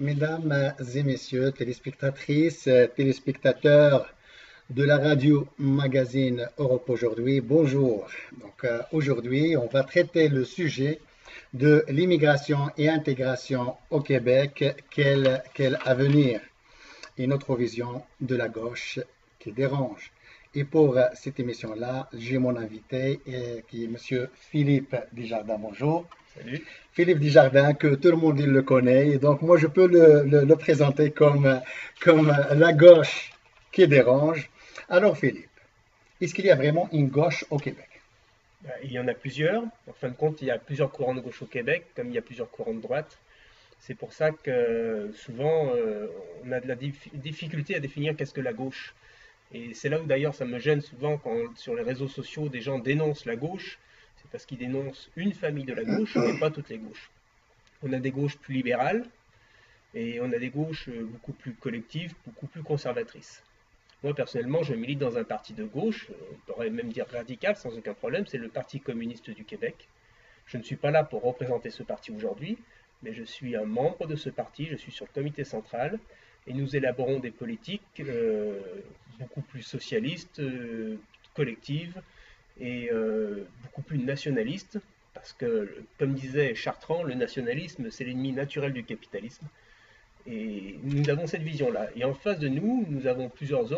Mesdames et messieurs, téléspectatrices, téléspectateurs de la radio magazine Europe aujourd'hui, bonjour. Aujourd'hui, on va traiter le sujet de l'immigration et intégration au Québec, quel avenir et notre vision de la gauche qui dérange. Et pour cette émission-là, j'ai mon invité qui est Monsieur Philippe Desjardins. Bonjour. Salut. Philippe Desjardins, que tout le monde il le connaît, et donc moi je peux le présenter comme la gauche qui dérange. Alors Philippe, est-ce qu'il y a vraiment une gauche au Québec? Il y en a plusieurs. En fin de compte, il y a plusieurs courants de gauche au Québec, comme il y a plusieurs courants de droite. C'est pour ça que souvent, on a de la difficulté à définir qu'est-ce que la gauche. Et c'est là où d'ailleurs ça me gêne souvent quand sur les réseaux sociaux des gens dénoncent la gauche. C'est parce qu'ils dénoncent une famille de la gauche, mais pas toutes les gauches. On a des gauches plus libérales et on a des gauches beaucoup plus collectives, beaucoup plus conservatrices. Moi, personnellement, je milite dans un parti de gauche, on pourrait même dire radical, sans aucun problème, c'est le Parti communiste du Québec. Je ne suis pas là pour représenter ce parti aujourd'hui, mais je suis un membre de ce parti, je suis sur le comité central, et nous élaborons des politiques beaucoup plus socialistes, collectives, et beaucoup plus nationalistes, parce que, comme disait Chartrand, le nationalisme, c'est l'ennemi naturel du capitalisme. Et nous avons cette vision-là. Et en face de nous, nous avons plusieurs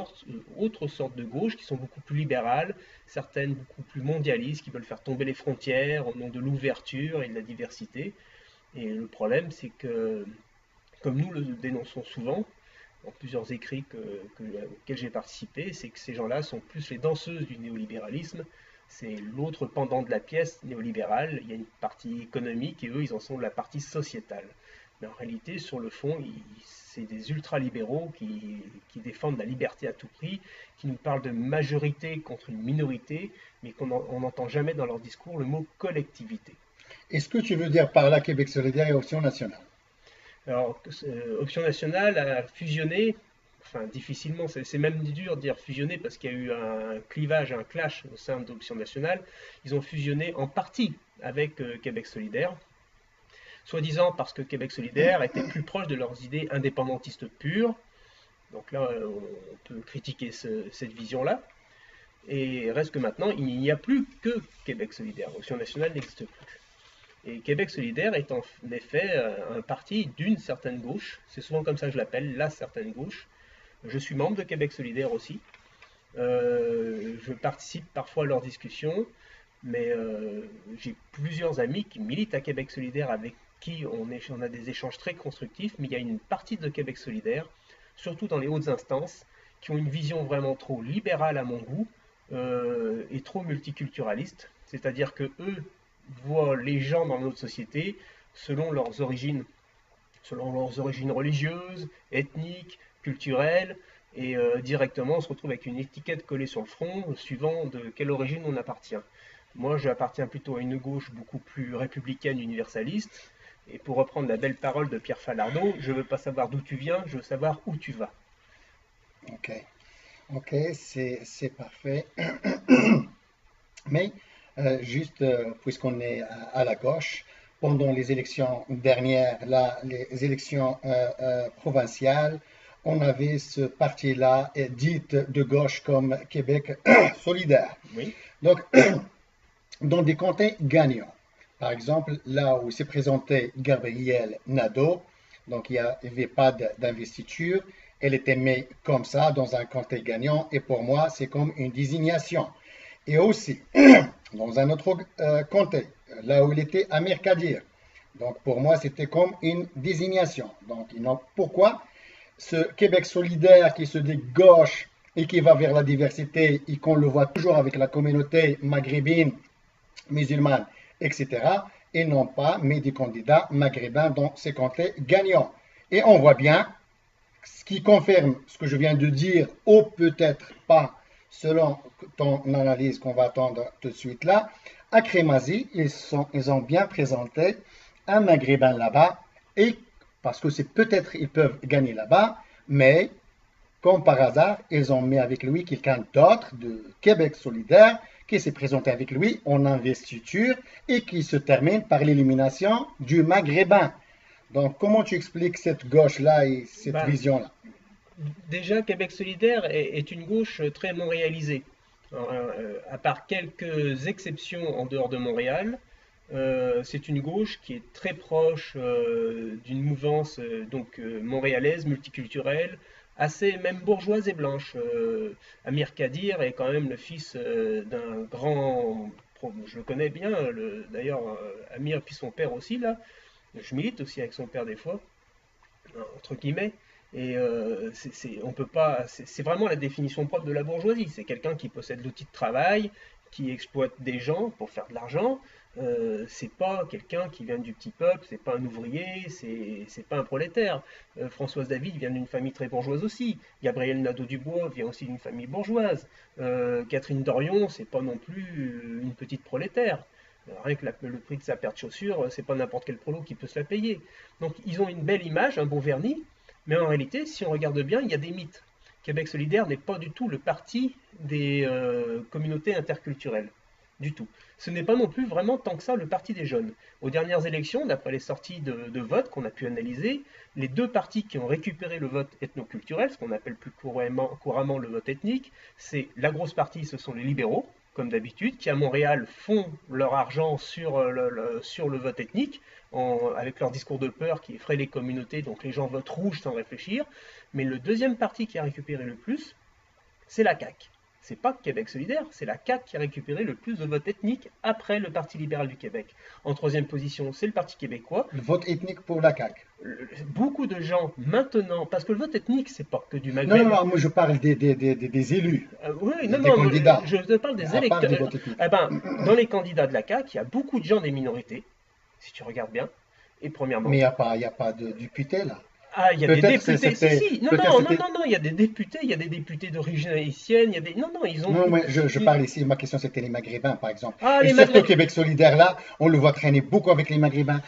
autres sortes de gauche qui sont beaucoup plus libérales, certaines beaucoup plus mondialistes, qui veulent faire tomber les frontières au nom de l'ouverture et de la diversité. Et le problème, c'est que, comme nous le dénonçons souvent, dans plusieurs écrits auxquels j'ai participé, c'est que ces gens-là sont plus les danseuses du néolibéralisme. C'est l'autre pendant de la pièce néolibérale. Il y a une partie économique et eux, ils en sont de la partie sociétale. Mais en réalité, sur le fond, c'est des ultralibéraux qui défendent la liberté à tout prix, qui nous parlent de majorité contre une minorité, mais qu'on n'entend jamais dans leur discours le mot collectivité. Est-ce que tu veux dire par là Québec solidaire et Option nationale? Alors, Option nationale a fusionné, enfin difficilement, c'est même dur de dire fusionner parce qu'il y a eu un clivage, un clash au sein d'Option nationale. Ils ont fusionné en partie avec Québec solidaire, soi-disant parce que Québec solidaire était plus proche de leurs idées indépendantistes pures. Donc là, on peut critiquer cette vision-là. Et reste que maintenant, il n'y a plus que Québec solidaire. Option nationale n'existe plus. Et Québec solidaire est en effet un parti d'une certaine gauche. C'est souvent comme ça que je l'appelle, la certaine gauche. Je suis membre de Québec solidaire aussi. Je participe parfois à leurs discussions, mais j'ai plusieurs amis qui militent à Québec solidaire avec qui on a des échanges très constructifs, mais il y a une partie de Québec solidaire, surtout dans les hautes instances, qui ont une vision vraiment trop libérale à mon goût et trop multiculturaliste. C'est-à-dire que eux voient les gens dans notre société selon leurs origines religieuses, ethniques, culturelles, et directement on se retrouve avec une étiquette collée sur le front suivant de quelle origine on appartient. Moi, j'appartiens plutôt à une gauche beaucoup plus républicaine, universaliste. Et pour reprendre la belle parole de Pierre Falardeau, je ne veux pas savoir d'où tu viens, je veux savoir où tu vas. Ok, ok, c'est parfait. Mais juste puisqu'on est à la gauche, pendant les élections dernières, là, les élections provinciales, on avait ce parti-là dite de gauche comme Québec solidaire. Oui. Donc, dans des comtés gagnants. Par exemple, là où s'est présenté Gabriel Nadeau, donc il n'y avait pas d'investiture, elle était mise comme ça dans un comté gagnant, et pour moi, c'est comme une désignation. Et aussi, dans un autre comté, là où il était à Mercadier, donc pour moi, c'était comme une désignation. Donc, pourquoi ce Québec solidaire qui se dit gauche et qui va vers la diversité et qu'on le voit toujours avec la communauté maghrébine, musulmane, etc., et non pas mis des candidats maghrébins dans ces comtés gagnants. Et on voit bien, ce qui confirme ce que je viens de dire, ou peut-être pas, selon ton analyse qu'on va attendre tout de suite là, à Crémazie, ils ont bien présenté un maghrébin là-bas, et parce que c'est peut-être ils peuvent gagner là-bas, mais comme par hasard, ils ont mis avec lui quelqu'un d'autre de Québec solidaire qui s'est présenté avec lui en investiture et qui se termine par l'élimination du maghrébin. Donc, comment tu expliques cette gauche-là et cette Ben, vision-là? déjà, Québec solidaire est une gauche très montréalisée. À part quelques exceptions en dehors de Montréal, c'est une gauche qui est très proche d'une mouvance montréalaise, multiculturelle, assez même bourgeoise et blanche. Amir Kadir est quand même le fils d'un grand, je le connais bien, d'ailleurs Amir puis son père aussi là, je milite aussi avec son père des fois, entre guillemets. Et on peut pas, c'est vraiment la définition propre de la bourgeoisie. C'est quelqu'un qui possède l'outil de travail, qui exploite des gens pour faire de l'argent. C'est pas quelqu'un qui vient du petit peuple, c'est pas un ouvrier, c'est pas un prolétaire. Françoise David vient d'une famille très bourgeoise aussi. Gabriel Nadeau-Dubois vient aussi d'une famille bourgeoise. Catherine Dorion, c'est pas non plus une petite prolétaire. Rien que le prix de sa paire de chaussures, c'est pas n'importe quel prolo qui peut se la payer. Donc ils ont une belle image, un beau vernis, mais en réalité, si on regarde bien, il y a des mythes. Québec solidaire n'est pas du tout le parti des communautés interculturelles. Du tout. Ce n'est pas non plus vraiment tant que ça le parti des jeunes. Aux dernières élections, d'après les sorties de vote qu'on a pu analyser, les deux partis qui ont récupéré le vote ethnoculturel, ce qu'on appelle plus couramment le vote ethnique, c'est la grosse partie, ce sont les libéraux, comme d'habitude, qui à Montréal font leur argent sur le vote ethnique, avec leur discours de peur qui effraie les communautés, donc les gens votent rouge sans réfléchir. Mais le deuxième parti qui a récupéré le plus, c'est la CAQ. C'est pas Québec solidaire, c'est la CAQ qui a récupéré le plus de votes ethniques après le Parti libéral du Québec. En troisième position, c'est le Parti québécois. Le vote ethnique pour la CAQ. Beaucoup de gens maintenant, parce que le vote ethnique, c'est pas que du Non, non, Maghreb. non, moi je parle des élus, Oui, non, des non, candidats, je te parle des à part du électeurs. vote ethnique. Eh ben, dans les candidats de la CAQ, il y a beaucoup de gens des minorités, si tu regardes bien. Et Mais premièrement, il y a pas de député là. ah, il y a des Peut-être députés. Si, c'était, si, non, peut-être non, non, c'était. non, non, il y a des députés d'origine haïtienne, il y a des. Non, non, ils ont. Non, mais je parle ici, ma question c'était les Maghrébins par exemple. Ah, Et les surtout Maghrébins. Québec solidaire là, on le voit traîner beaucoup avec les Maghrébins.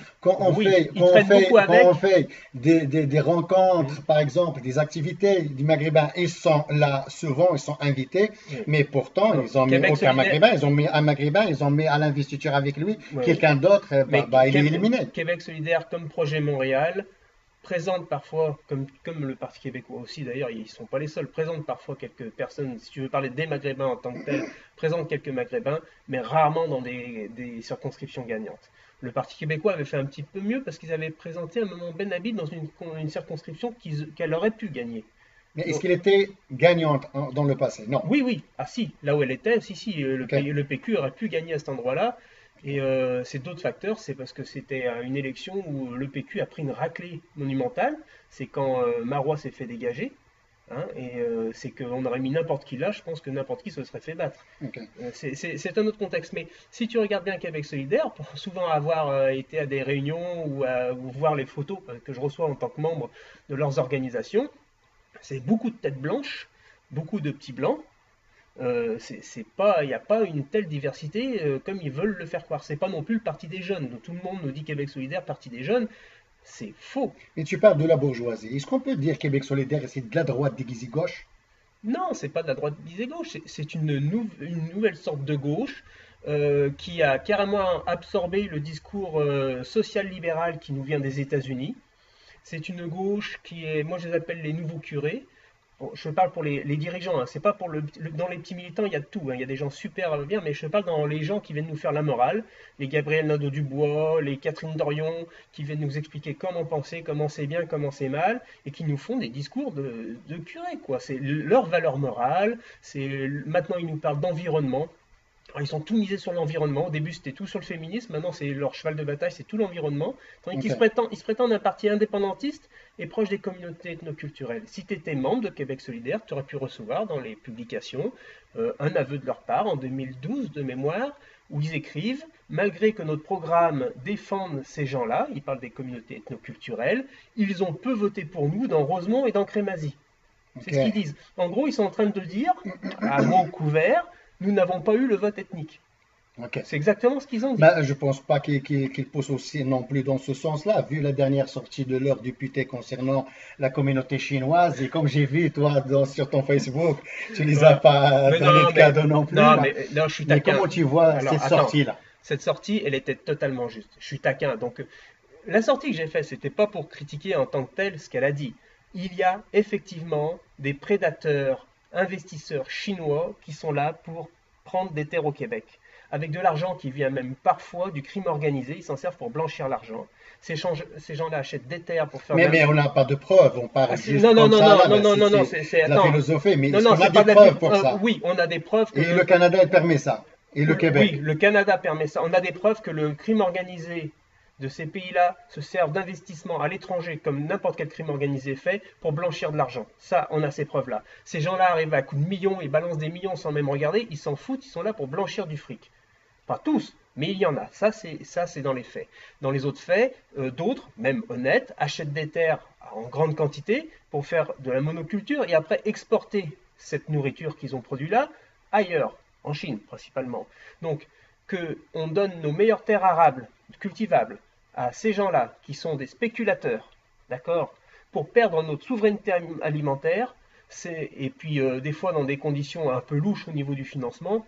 Oui, ils traînent beaucoup Quand on avec. fait des Mm, rencontres, par exemple, des activités, des Maghrébins, ils sont là souvent, ils sont invités, oui. mais pourtant Non, ils ont mis Québec aucun solidaire. Maghrébin, ils ont mis un Maghrébin, ils ont mis à l'investiture avec lui, Oui, oui. quelqu'un d'autre, Mais il est éliminé. Québec solidaire, comme Projet Montréal, présente parfois, comme le Parti québécois aussi d'ailleurs, ils ne sont pas les seuls, présente parfois quelques personnes, si tu veux parler des Maghrébins en tant que tels, présente quelques Maghrébins, mais rarement dans des circonscriptions gagnantes. Le Parti québécois avait fait un petit peu mieux parce qu'ils avaient présenté un moment Ben Habib dans une circonscription qu'elle aurait pu gagner. Mais est-ce Donc, qu'il était gagnante dans le passé? Non. oui, oui, ah si, là où elle était, si, si, Ok. Le PQ aurait pu gagner à cet endroit-là. Et c'est d'autres facteurs, c'est parce que c'était une élection où le PQ a pris une raclée monumentale. C'est quand Marois s'est fait dégager. Hein, et c'est qu'on aurait mis n'importe qui là, je pense que n'importe qui se serait fait battre. Ok. C'est un autre contexte. Mais si tu regardes bien Québec solidaire, pour souvent avoir été à des réunions ou voir les photos que je reçois en tant que membre de leurs organisations, c'est beaucoup de têtes blanches, beaucoup de petits blancs. C'est pas, il n'y a pas une telle diversité comme ils veulent le faire croire. C'est pas non plus le parti des jeunes. Donc, tout le monde nous dit Québec solidaire, parti des jeunes. C'est faux. Et tu parles de la bourgeoisie. Est-ce qu'on peut dire Québec solidaire, c'est de la droite déguisée gauche? Non, c'est pas de la droite disait gauche. C'est une nouvelle sorte de gauche qui a carrément absorbé le discours social-libéral qui nous vient des États-Unis. C'est une gauche qui est, moi je les appelle les nouveaux curés. Bon, je parle pour les dirigeants, hein. C'est pas pour dans les petits militants, il y a de tout, hein. Il y a des gens super bien, mais je parle dans les gens qui viennent nous faire la morale, les Gabriel Nadeau-Dubois, les Catherine Dorion, qui viennent nous expliquer comment penser, comment c'est bien, comment c'est mal, et qui nous font des discours de curés, quoi. C'est leur valeur morale, maintenant ils nous parlent d'environnement. Alors, ils sont tout misés sur l'environnement. Au début, c'était tout sur le féminisme. Maintenant, c'est leur cheval de bataille, c'est tout l'environnement. Tandis qu'ils Ok. ils se prétendent un parti indépendantiste et proche des communautés ethnoculturelles. Si tu étais membre de Québec solidaire, tu aurais pu recevoir dans les publications un aveu de leur part en 2012 de mémoire où ils écrivent malgré que notre programme défende ces gens-là, ils parlent des communautés ethnoculturelles, ils ont peu voté pour nous dans Rosemont et dans Crémazie. C'est Ok. ce qu'ils disent. En gros, ils sont en train de dire, à mots couverts, nous n'avons pas eu le vote ethnique. Ok. C'est exactement ce qu'ils ont dit. Ben, je pense pas qu'il pousse aussi non plus dans ce sens-là, vu la dernière sortie de leur député concernant la communauté chinoise. Et comme j'ai vu, toi, sur ton Facebook, tu les as Ouais. pas Mais donné non, de cadeau non plus, là. mais non, je suis Mais taquin. comment tu vois Alors, cette attends, sortie-là? cette sortie, elle était totalement juste. Je suis taquin. Donc, la sortie que j'ai faite, c'était pas pour critiquer en tant que tel ce qu'elle a dit. Il y a effectivement des prédateurs, investisseurs chinois qui sont là pour prendre des terres au Québec, avec de l'argent qui vient même parfois du crime organisé. Ils s'en servent pour blanchir l'argent. Ces gens-là achètent des terres pour faire Mais on n'a pas de preuves, on parle juste non, non, comme non, ça, non, là, non, ben, non, non, non, c'est de la attends. philosophie, mais Non, est-ce non, qu'on a c'est pas des de la preuves pour ça? oui, on a des preuves que Et le Canada, il permet ça, et le oui, Québec. le Canada permet ça. On a des preuves que le crime organisé de ces pays-là se servent d'investissement à l'étranger, comme n'importe quel crime organisé fait, pour blanchir de l'argent. Ça, on a ces preuves-là. Ces gens-là arrivent à coups de millions, ils balancent des millions sans même regarder, ils s'en foutent, ils sont là pour blanchir du fric. Pas tous, mais il y en a. Ça, c'est dans les faits. Dans les autres faits, d'autres, même honnêtes, achètent des terres en grande quantité pour faire de la monoculture et après exporter cette nourriture qu'ils ont produite là ailleurs, en Chine principalement. Donc, qu'on donne nos meilleures terres arables, cultivables, à ces gens-là qui sont des spéculateurs, d'accord, pour perdre notre souveraineté alimentaire, et puis des fois dans des conditions un peu louches au niveau du financement,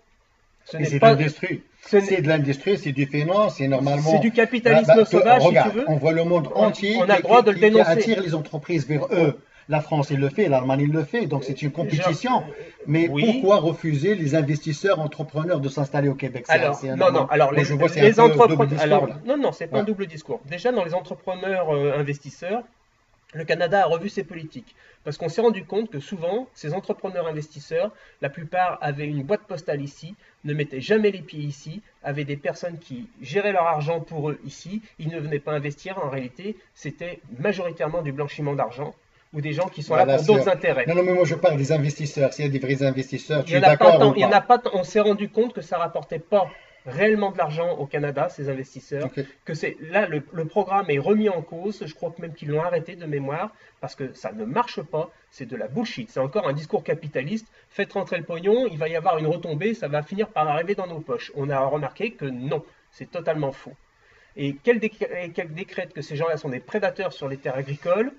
ce Et n'est c'est de pas. l'industrie. C'est de l'industrie, c'est du finance, c'est normalement. C'est du capitalisme sauvage, si tu regarde, veux. on voit le monde entier On a le droit de le qui dénoncer. attire les entreprises vers eux. La France, il le fait, l'Allemagne, il le fait, donc c'est une compétition. Mais Oui. pourquoi refuser les investisseurs, entrepreneurs de s'installer au Québec? Alors, C'est non, non, alors moi, je vois, c'est les un peu double entrepreneurs. discours, Alors, là. non, non, c'est pas un Ouais. double discours. Déjà, dans les entrepreneurs investisseurs, le Canada a revu ses politiques. Parce qu'on s'est rendu compte que souvent, ces entrepreneurs investisseurs, la plupart avaient une boîte postale ici, ne mettaient jamais les pieds ici, avaient des personnes qui géraient leur argent pour eux ici, ils ne venaient pas investir. En réalité, c'était majoritairement du blanchiment d'argent ou des gens qui sont là Voilà, pour d'autres intérêts. non, non, mais moi, je parle des investisseurs. S'il y a des vrais investisseurs, Il tu y es en a pas d'accord tant, ou il y en a pas? pas, on s'est rendu compte que ça rapportait pas réellement de l'argent au Canada, ces investisseurs, Ok. que c'est là le programme est remis en cause, je crois que même qu'ils l'ont arrêté de mémoire, parce que ça ne marche pas, c'est de la bullshit, c'est encore un discours capitaliste, faites rentrer le pognon, il va y avoir une retombée, ça va finir par arriver dans nos poches. On a remarqué que non, c'est totalement faux. Et quel décrète que ces gens-là sont des prédateurs sur les terres agricoles,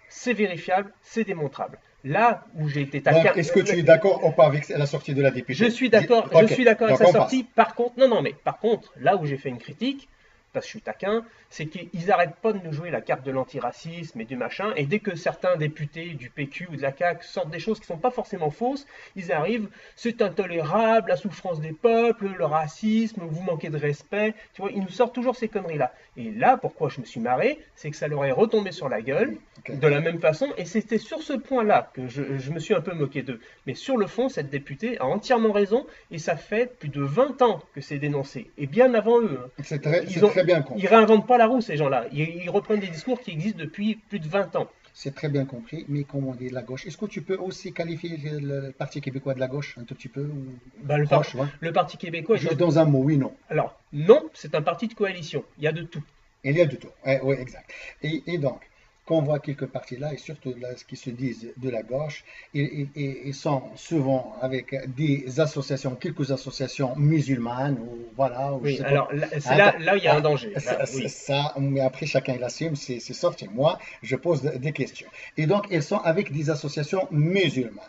c'est vérifiable, c'est démontrable. Là où j'ai été Donc, taquin, est-ce que tu es d'accord ou pas avec la sortie de la députée? je suis d'accord, Ok, je suis d'accord avec donc sa on passe. sortie. Par contre, non, non, mais par contre, là où j'ai fait une critique, parce que je suis taquin, c'est qu'ils n'arrêtent pas de nous jouer la carte de l'antiracisme et du machin, et dès que certains députés du PQ ou de la CAQ sortent des choses qui ne sont pas forcément fausses, ils arrivent, c'est intolérable, la souffrance des peuples, le racisme, vous manquez de respect, tu vois, ils nous sortent toujours ces conneries-là. Et là, pourquoi je me suis marré, c'est que ça leur est retombé sur la gueule, Ok. de la même façon, et c'était sur ce point-là que je me suis un peu moqué d'eux. Mais sur le fond, cette députée a entièrement raison, et ça fait plus de 20 ans que c'est dénoncé, et bien avant eux. Hein. C'est Ils ont, très bien compris. ils réinventent pas la roue, ces gens-là. Ils reprennent des discours qui existent depuis plus de 20 ans. C'est très bien compris, mais comme on dit la gauche, est-ce que tu peux aussi qualifier le Parti québécois de la gauche un tout petit peu ou Ben, proche, ouais? le Parti québécois est Juste dans un mot, oui, non. Alors, non, c'est un parti de coalition. Il y a de tout. Il y a du tout. Oui, exact. Et donc, quand on voit quelques partis là, et surtout là, ce qui se disent de la gauche, ils sont souvent avec des associations, quelques associations musulmanes, ou voilà, ou je Oui, sais pas. alors c'est Attends, là où il y a un danger. Là, oui. ça, mais après chacun l'assume, c'est sorti. Moi, je pose des questions. Et donc, ils sont avec des associations musulmanes.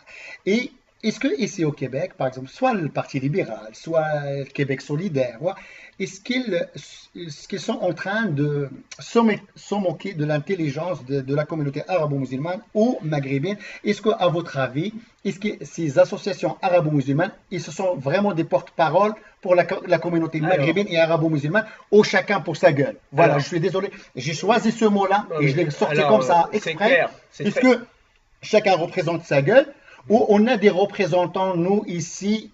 Et est-ce que ici au Québec, par exemple, soit le Parti libéral, soit le Québec solidaire, ouais, est-ce qu'ils sont en train de se moquer de l'intelligence de la communauté arabo-musulmane ou maghrébine? Est-ce qu'à votre avis, est-ce que ces associations arabo-musulmanes, ils se sont vraiment des porte-parole pour la communauté maghrébine et arabo-musulmane, ou chacun pour sa gueule? Voilà, Alors, je suis désolé, j'ai choisi ce mot-là non, et je mais l'ai sorti alors, comme ça c'est exprès. clair. Est-ce que chacun représente sa gueule ou on a des représentants, nous, ici,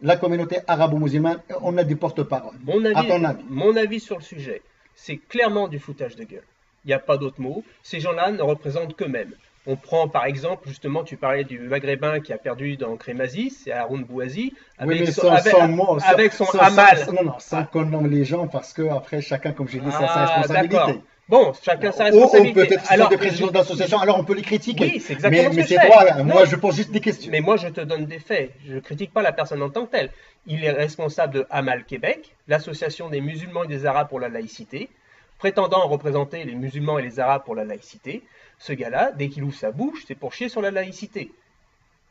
la communauté arabo-musulmane, on a des porte-parole? À ton avis? Mon avis sur le sujet, c'est clairement du foutage de gueule. Il n'y a pas d'autre mot. Ces gens-là ne représentent qu'eux-mêmes. On prend par exemple, justement, tu parlais du maghrébin qui a perdu dans Crémazie, c'est Haroun Bouazi, Oui, avec mais son, avec son Hamal. non, non, sans qu'on nomme les gens, parce que après, chacun, comme j'ai dit, ça a sa Ah, d'accord. responsabilité. Bon, chacun sa Ou responsabilité. peut-être ce sont des présidents d'associations, alors on peut les critiquer. Oui, c'est exactement ce Mais que c'est je fais. toi, là. Non. Moi, je pose juste des questions. Mais moi, je te donne des faits. Je ne critique pas la personne en tant que telle. Il est responsable de Hamal Québec, l'association des musulmans et des arabes pour la laïcité, prétendant représenter les musulmans et les arabes pour la laïcité. Ce gars-là, dès qu'il ouvre sa bouche, c'est pour chier sur la laïcité.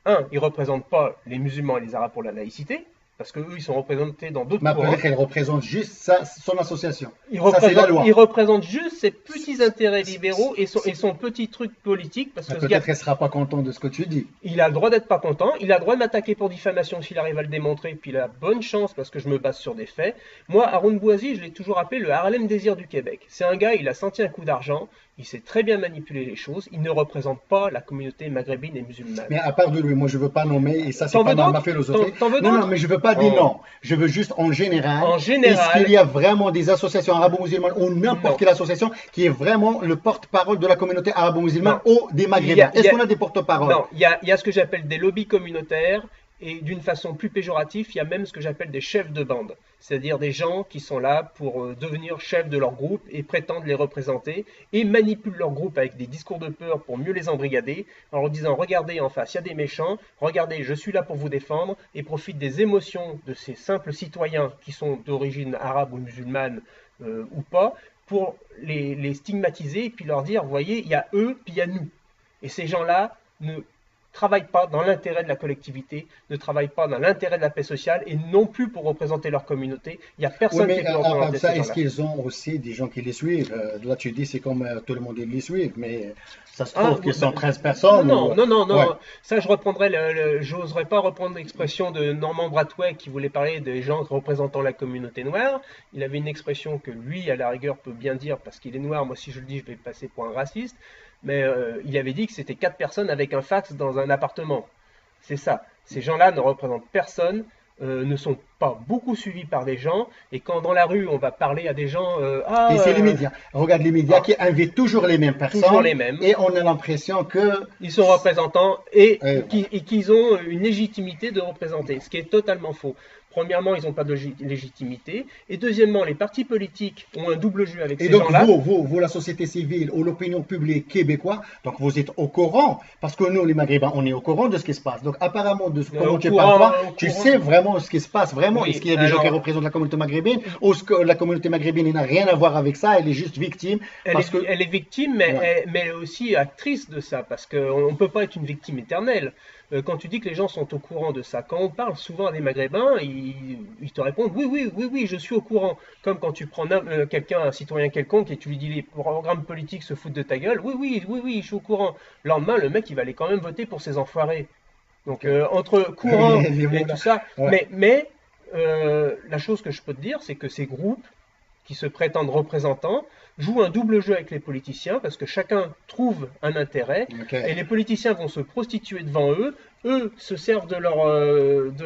Un, il ne représente pas les musulmans et les arabes pour la laïcité. parce qu'eux, ils sont représentés dans d'autres Mais courants. peut-être qu'elle représente juste son association. Il Ça, c'est la représente, loi. il représente juste ses petits intérêts libéraux et son petit truc politique, parce Mais que ce gars, peut-être qu'elle ne sera pas contente de ce que tu dis. il a le droit d'être pas content, il a le droit de m'attaquer pour diffamation s'il arrive à le démontrer, puis il a bonne chance parce que je me base sur des faits. Moi, Haroun Bouazi, je l'ai toujours appelé le Harlem Désir du Québec. C'est un gars, il a senti un coup d'argent, il sait très bien manipuler les choses, il ne représente pas la communauté maghrébine et musulmane. Mais à part de lui, moi je veux pas nommer, et ça c'est T'en pas veux ma d'autres? philosophie. T'en veux Non, non, d'autres? mais je veux pas dire Oh. non. Je veux juste en général. En Est-ce général, qu'il y a vraiment des associations arabo-musulmanes ou n'importe non. quelle association qui est vraiment le porte-parole de la communauté arabo-musulmane Non. ou des Il y maghrébins? a- il y Est-ce a- qu'on a des porte-paroles? Non, il y a ce que j'appelle des lobbies communautaires et d'une façon plus péjorative, il y a même ce que j'appelle des chefs de bande, c'est-à-dire des gens qui sont là pour devenir chefs de leur groupe et prétendent les représenter et manipulent leur groupe avec des discours de peur pour mieux les embrigader en leur disant regardez en face, il y a des méchants, regardez, je suis là pour vous défendre et profitent des émotions de ces simples citoyens qui sont d'origine arabe ou musulmane ou pas pour les stigmatiser et puis leur dire voyez, il y a eux, puis il y a nous. Et ces gens-là ne travaillent pas dans l'intérêt de la collectivité, ne travaillent pas dans l'intérêt de la paix sociale et non plus pour représenter leur communauté. Il n'y a Oui, personne mais qui peut à part représenter ça, ces est-ce gens-là. qu'ils ont aussi des gens qui les suivent? Là, tu dis c'est comme tout le monde les suit, mais ça se Ah, trouve qu'ils sont 13 non, personnes. non, non, non, Ouais. non. Ça, je reprendrais j'oserais pas reprendre l'expression de Norman Brathwaite qui voulait parler des gens représentant la communauté noire. Il avait une expression que lui, à la rigueur, peut bien dire parce qu'il est noir. Moi, si je le dis, je vais passer pour un raciste. Mais il avait dit que c'était 4 personnes avec un fax dans un appartement. C'est ça. Ces gens-là ne représentent personne, ne sont pas beaucoup suivis par des gens. Et quand dans la rue, on va parler à des gens, Et c'est les médias. Regarde les médias ah, qui invitent toujours les mêmes toujours personnes les mêmes. et on a l'impression que. Ils sont représentants et Ouais. qu'ils ont une légitimité de représenter, ce qui est totalement faux. Premièrement, ils n'ont pas de légitimité. Et deuxièmement, les partis politiques ont un double jeu avec Et ces donc, gens-là. vous, la société civile ou l'opinion publique québécoise, donc vous êtes au courant, parce que nous, les Maghrébins, on est au courant de ce qui se passe. Donc, apparemment, de ce Au comment tu courant, parles, au tu courant. sais vraiment ce qui se passe, vraiment. Oui, Est-ce qu'il y a des gens qui alors, représentent la communauté maghrébine, ou est-ce que la communauté maghrébine n'a rien à voir avec ça, elle est juste victime, parce que. elle est victime, mais, Ouais. mais elle est aussi actrice de ça, parce qu'on ne peut pas être une victime éternelle. Quand tu dis que les gens sont au courant de ça, quand on parle souvent à des Maghrébins, ils te répondent oui, oui, oui, oui, je suis au courant. Comme quand tu prends quelqu'un, un citoyen quelconque, et tu lui dis les programmes politiques se foutent de ta gueule, oui, oui, oui, oui, je suis au courant. Le lendemain, le mec, il va aller quand même voter pour ces enfoirés. Donc, entre courant Les mots et là. tout ça, Ouais. mais la chose que je peux te dire, c'est que ces groupes qui se prétendent représentants jouent un double jeu avec les politiciens parce que chacun trouve un intérêt Ok. et les politiciens vont se prostituer devant eux. Eux se servent de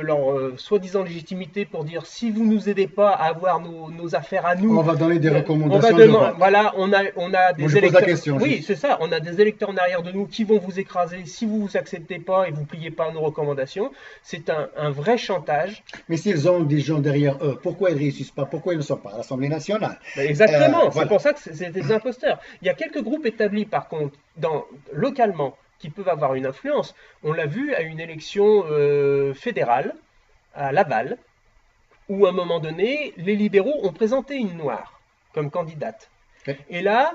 leur soi-disant légitimité pour dire si vous nous aidez pas à avoir nos affaires à nous, On va donner des on va recommandations de demander, vote. voilà, on a des Moi, je pose la électeurs. question, Oui, juste. c'est ça. On a des électeurs en arrière de nous qui vont vous écraser si vous vous acceptez pas et vous pliez pas à nos recommandations. C'est un vrai chantage. Mais s'ils ont des gens derrière eux, pourquoi ils ne réussissent pas? Pourquoi ils ne sont pas à l'Assemblée nationale? Ben, exactement, c'est Voilà. pour ça que c'est des imposteurs. Il y a quelques groupes établis par contre localement qui peuvent avoir une influence. On l'a vu à une élection fédérale à Laval, où à un moment donné, les libéraux ont présenté une noire comme candidate. Ok. Et là,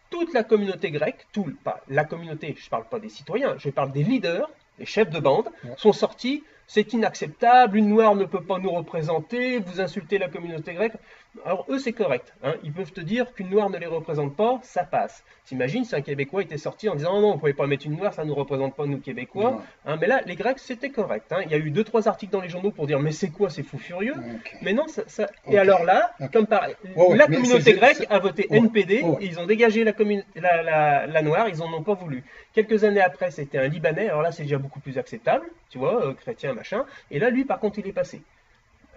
toute la communauté grecque, pas la communauté, je ne parle pas des citoyens, je parle des leaders, les chefs de bande, Ouais. sont sortis. C'est inacceptable, une noire ne peut pas nous représenter, vous insultez la communauté grecque. Alors eux, c'est correct, hein. Ils peuvent te dire qu'une noire ne les représente pas, ça passe. T'imagines si un Québécois était sorti en disant oh non, on ne pouvait pas mettre une noire, ça ne nous représente pas, nous Québécois. Ouais. Hein, mais là, les Grecs, c'était correct, hein. Il y a eu 2-3 articles dans les journaux pour dire mais c'est quoi, c'est fou furieux. Ok. Mais non, Ok. et alors là, Ok. comme par... Ouais, la mais communauté c'est- grecque a voté ouais, NPD, ouais. et ils ont dégagé la noire, ils en ont pas voulu. Quelques années après, c'était un Libanais, alors là c'est déjà beaucoup plus acceptable, tu vois, chrétien, machin, et là lui par contre il est passé.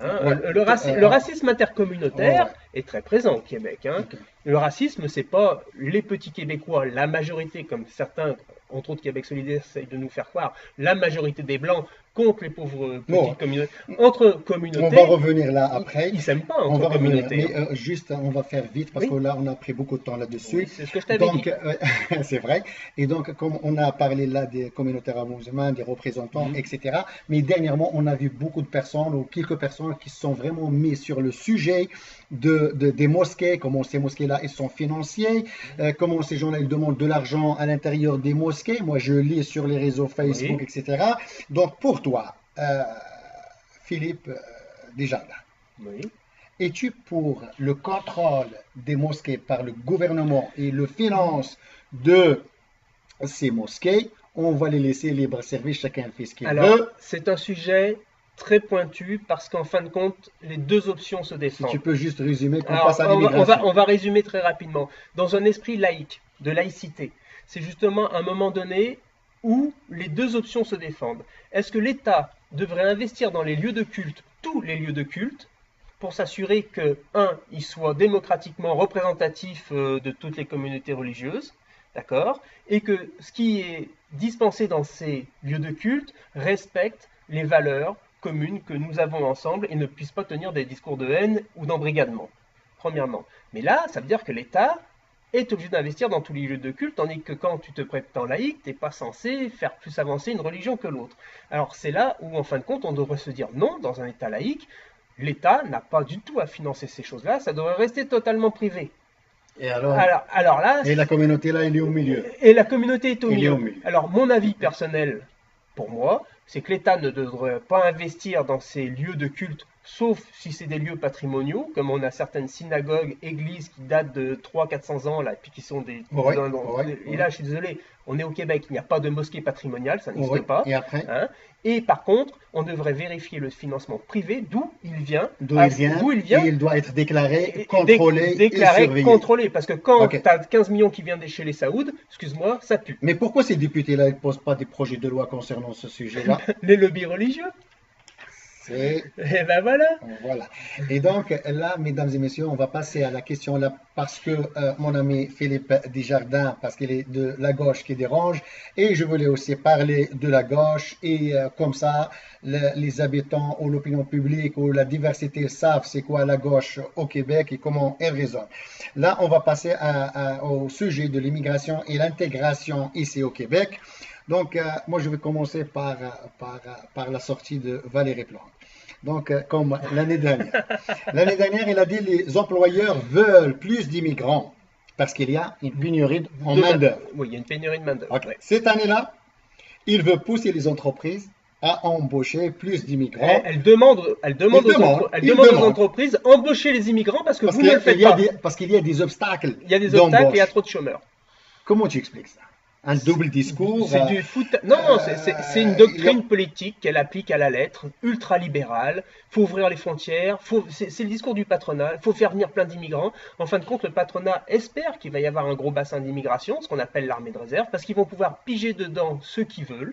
Hein, Ouais. le racisme intercommunautaire Ouais, est très présent au Québec. Hein. Ok. Le racisme, c'est pas les petits Québécois, la majorité, comme certains, entre autres Québec solidaire, essayent de nous faire croire, la majorité des Blancs contre les pauvres Bon. petites communautés. Entre On communautés, va revenir là après. ils s'aiment pas On entre va revenir. communautés. Mais juste, on va faire vite parce Oui. que là, on a pris beaucoup de temps là-dessus. Oui, c'est ce que je t'avais Donc, dit. c'est vrai. Et donc, comme on a parlé là des communautés arabo-musulmanes, des représentants, Mhm. etc. Mais dernièrement, on a vu beaucoup de personnes ou quelques personnes qui se sont vraiment mis sur le sujet des mosquées, comment ces mosquées-là, ils sont financiers, comment ces gens-là, ils demandent de l'argent à l'intérieur des mosquées. Moi, je lis sur les réseaux Facebook, Oui. etc. Donc, pour toi, Philippe, Desjardins. Oui. Es-tu pour le contrôle des mosquées par le gouvernement et le finance de ces mosquées? On va les laisser libre service, chacun fait ce qu'il Alors, veut. c'est un sujet très pointu parce qu'en fin de compte, les deux options se Si tu défendent. peux juste résumer qu'on Alors, passe à l'immigration. on va résumer très rapidement. Dans un esprit laïque, de laïcité, c'est justement un moment donné où les deux options se défendent. Est-ce que l'État devrait investir dans les lieux de culte, tous les lieux de culte, pour s'assurer que, un, ils soient démocratiquement représentatifs de toutes les communautés religieuses, d'accord, et que ce qui est dispensé dans ces lieux de culte respecte les valeurs communes que nous avons ensemble et ne puisse pas tenir des discours de haine ou d'embrigadement, premièrement. Mais là, ça veut dire que l'État est obligé d'investir dans tous les lieux de culte, tandis que quand tu te prétends laïque, tu n'es pas censé faire plus avancer une religion que l'autre. Alors c'est là où, en fin de compte, on devrait se dire non, dans un État laïque, l'État n'a pas du tout à financer ces choses-là, ça devrait rester totalement privé. Et alors, Alors là, et la communauté là, elle est au milieu. et la communauté est au Elle est milieu. au milieu. Alors mon avis personnel, pour moi, c'est que l'État ne devrait pas investir dans ces lieux de culte, sauf si c'est des lieux patrimoniaux, comme on a certaines synagogues, églises qui datent de 300-400 ans, là, et puis qui sont des... Ouais, et là, je suis désolé, on est au Québec, il n'y a pas de mosquée patrimoniale, ça n'existe pas. Et après, Hein. Et par contre, on devrait vérifier le financement privé, d'où il vient, et il doit être déclaré, et contrôlé et surveillé. contrôlé, parce que quand Ok. tu as 15 millions qui viennent de chez les Saouds, excuse-moi, ça pue. Mais pourquoi ces députés-là ne posent pas des projets de loi concernant ce sujet-là? Les lobbies religieux, C'est et ben voilà. Voilà. Et donc là, mesdames et messieurs, on va passer à la question là parce que mon ami Philippe Desjardins, parce qu'il est de la gauche qui dérange, et je voulais aussi parler de la gauche et comme ça, les habitants ou l'opinion publique ou la diversité savent c'est quoi la gauche au Québec et comment elle résonne. Là, on va passer au sujet de l'immigration et l'intégration ici au Québec. Donc, moi, je vais commencer par la sortie de Valérie Plante. Donc, comme l'année dernière. L'année dernière, il a dit les employeurs veulent plus d'immigrants parce qu'il y a une pénurie en main-d'œuvre. Oui, il y a une pénurie de main-d'œuvre. Okay. Cette année-là, il veut pousser les entreprises à embaucher plus d'immigrants. Elle demande aux entreprises d'embaucher les immigrants parce que vous ne le faites pas. Parce qu'il y a des obstacles. Il y a des obstacles et il y a trop de chômeurs. Comment tu expliques ça? Un double discours. C'est du foot. Non, c'est une doctrine politique qu'elle applique à la lettre, ultra-libérale. Il faut ouvrir les frontières. C'est le discours du patronat. Il faut faire venir plein d'immigrants. En fin de compte, le patronat espère qu'il va y avoir un gros bassin d'immigration, ce qu'on appelle l'armée de réserve, parce qu'ils vont pouvoir piger dedans ceux qui veulent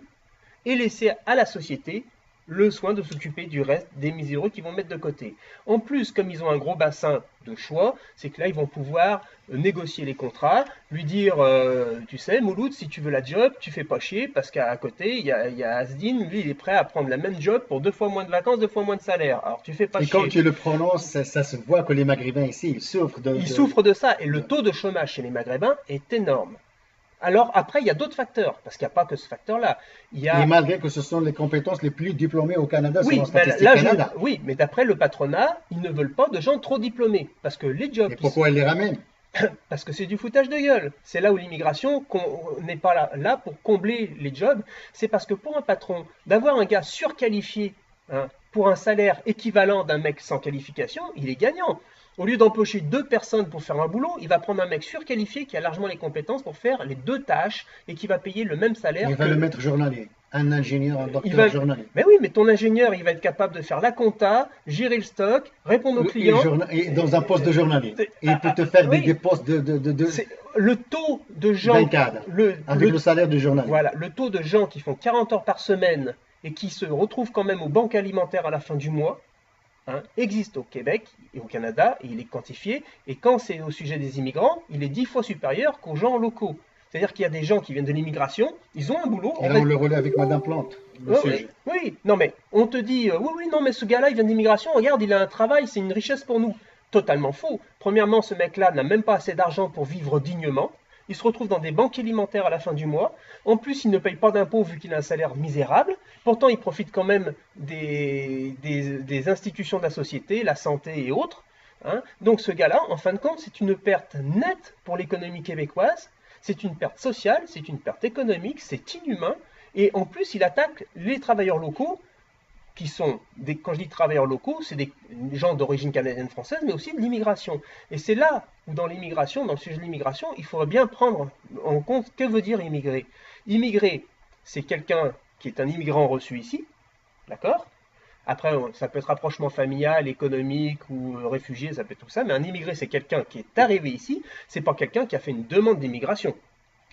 et laisser à la société le soin de s'occuper du reste des miséreux qu'ils vont mettre de côté. En plus, comme ils ont un gros bassin de choix, c'est que là, ils vont pouvoir négocier les contrats, lui dire, tu sais, Mouloud, si tu veux la job, tu fais pas chier, parce qu'à côté, il y a Asdin, lui, il est prêt à prendre la même job pour 2 fois moins de vacances, 2 fois moins de salaire. Alors, tu fais pas chier. Et quand tu le prononces, ça se voit que les Maghrébins ici, ils souffrent de... Ils souffrent de ça, et le taux de chômage chez les Maghrébins est énorme. Alors après, il y a d'autres facteurs, parce qu'il n'y a pas que ce facteur-là. Et malgré que ce sont les compétences les plus diplômées au Canada, oui, selon Statistique Canada. Oui, mais d'après le patronat, ils ne veulent pas de gens trop diplômés, parce que les jobs... Et pourquoi ils les ramènent? Parce que c'est du foutage de gueule. C'est là où l'immigration n'est pas là pour combler les jobs. C'est parce que pour un patron, d'avoir un gars surqualifié pour un salaire équivalent d'un mec sans qualification, il est gagnant. Au lieu d'embaucher 2 personnes pour faire un boulot, il va prendre un mec surqualifié qui a largement les compétences pour faire les 2 tâches et qui va payer le même salaire. Il va le mettre journalier. Un ingénieur, un docteur journalier. Mais oui, mais ton ingénieur, il va être capable de faire la compta, gérer le stock, répondre aux clients. Et dans un poste de journalier. Et il peut te faire des postes de le taux de gens... avec le salaire du journalier. Voilà, le taux de gens qui font 40 heures par semaine et qui se retrouvent quand même aux banques alimentaires à la fin du mois, existe au Québec et au Canada, et il est quantifié, et quand c'est au sujet des immigrants, il est 10 fois supérieur qu'aux gens locaux. C'est-à-dire qu'il y a des gens qui viennent de l'immigration, ils ont un boulot... Et là, on le relaie avec Madame Plante, le sujet. Oui, non mais on te dit, oui, non mais ce gars-là, il vient de l'immigration, regarde, il a un travail, c'est une richesse pour nous. Totalement faux. Premièrement, ce mec-là n'a même pas assez d'argent pour vivre dignement. Il se retrouve dans des banques alimentaires à la fin du mois. En plus, il ne paye pas d'impôts vu qu'il a un salaire misérable. Pourtant, il profite quand même des institutions de la société, la santé et autres. Donc ce gars-là, en fin de compte, c'est une perte nette pour l'économie québécoise. C'est une perte sociale, c'est une perte économique, c'est inhumain. Et en plus, il attaque les travailleurs locaux qui sont, quand je dis travailleurs locaux, c'est des gens d'origine canadienne-française, mais aussi de l'immigration. Et c'est là où dans l'immigration, dans le sujet de l'immigration, il faudrait bien prendre en compte que veut dire immigrer. Immigrer, c'est quelqu'un qui est un immigrant reçu ici, d'accord? Après, ça peut être rapprochement familial, économique ou réfugié, ça peut être tout ça, mais un immigré, c'est quelqu'un qui est arrivé ici, c'est pas quelqu'un qui a fait une demande d'immigration.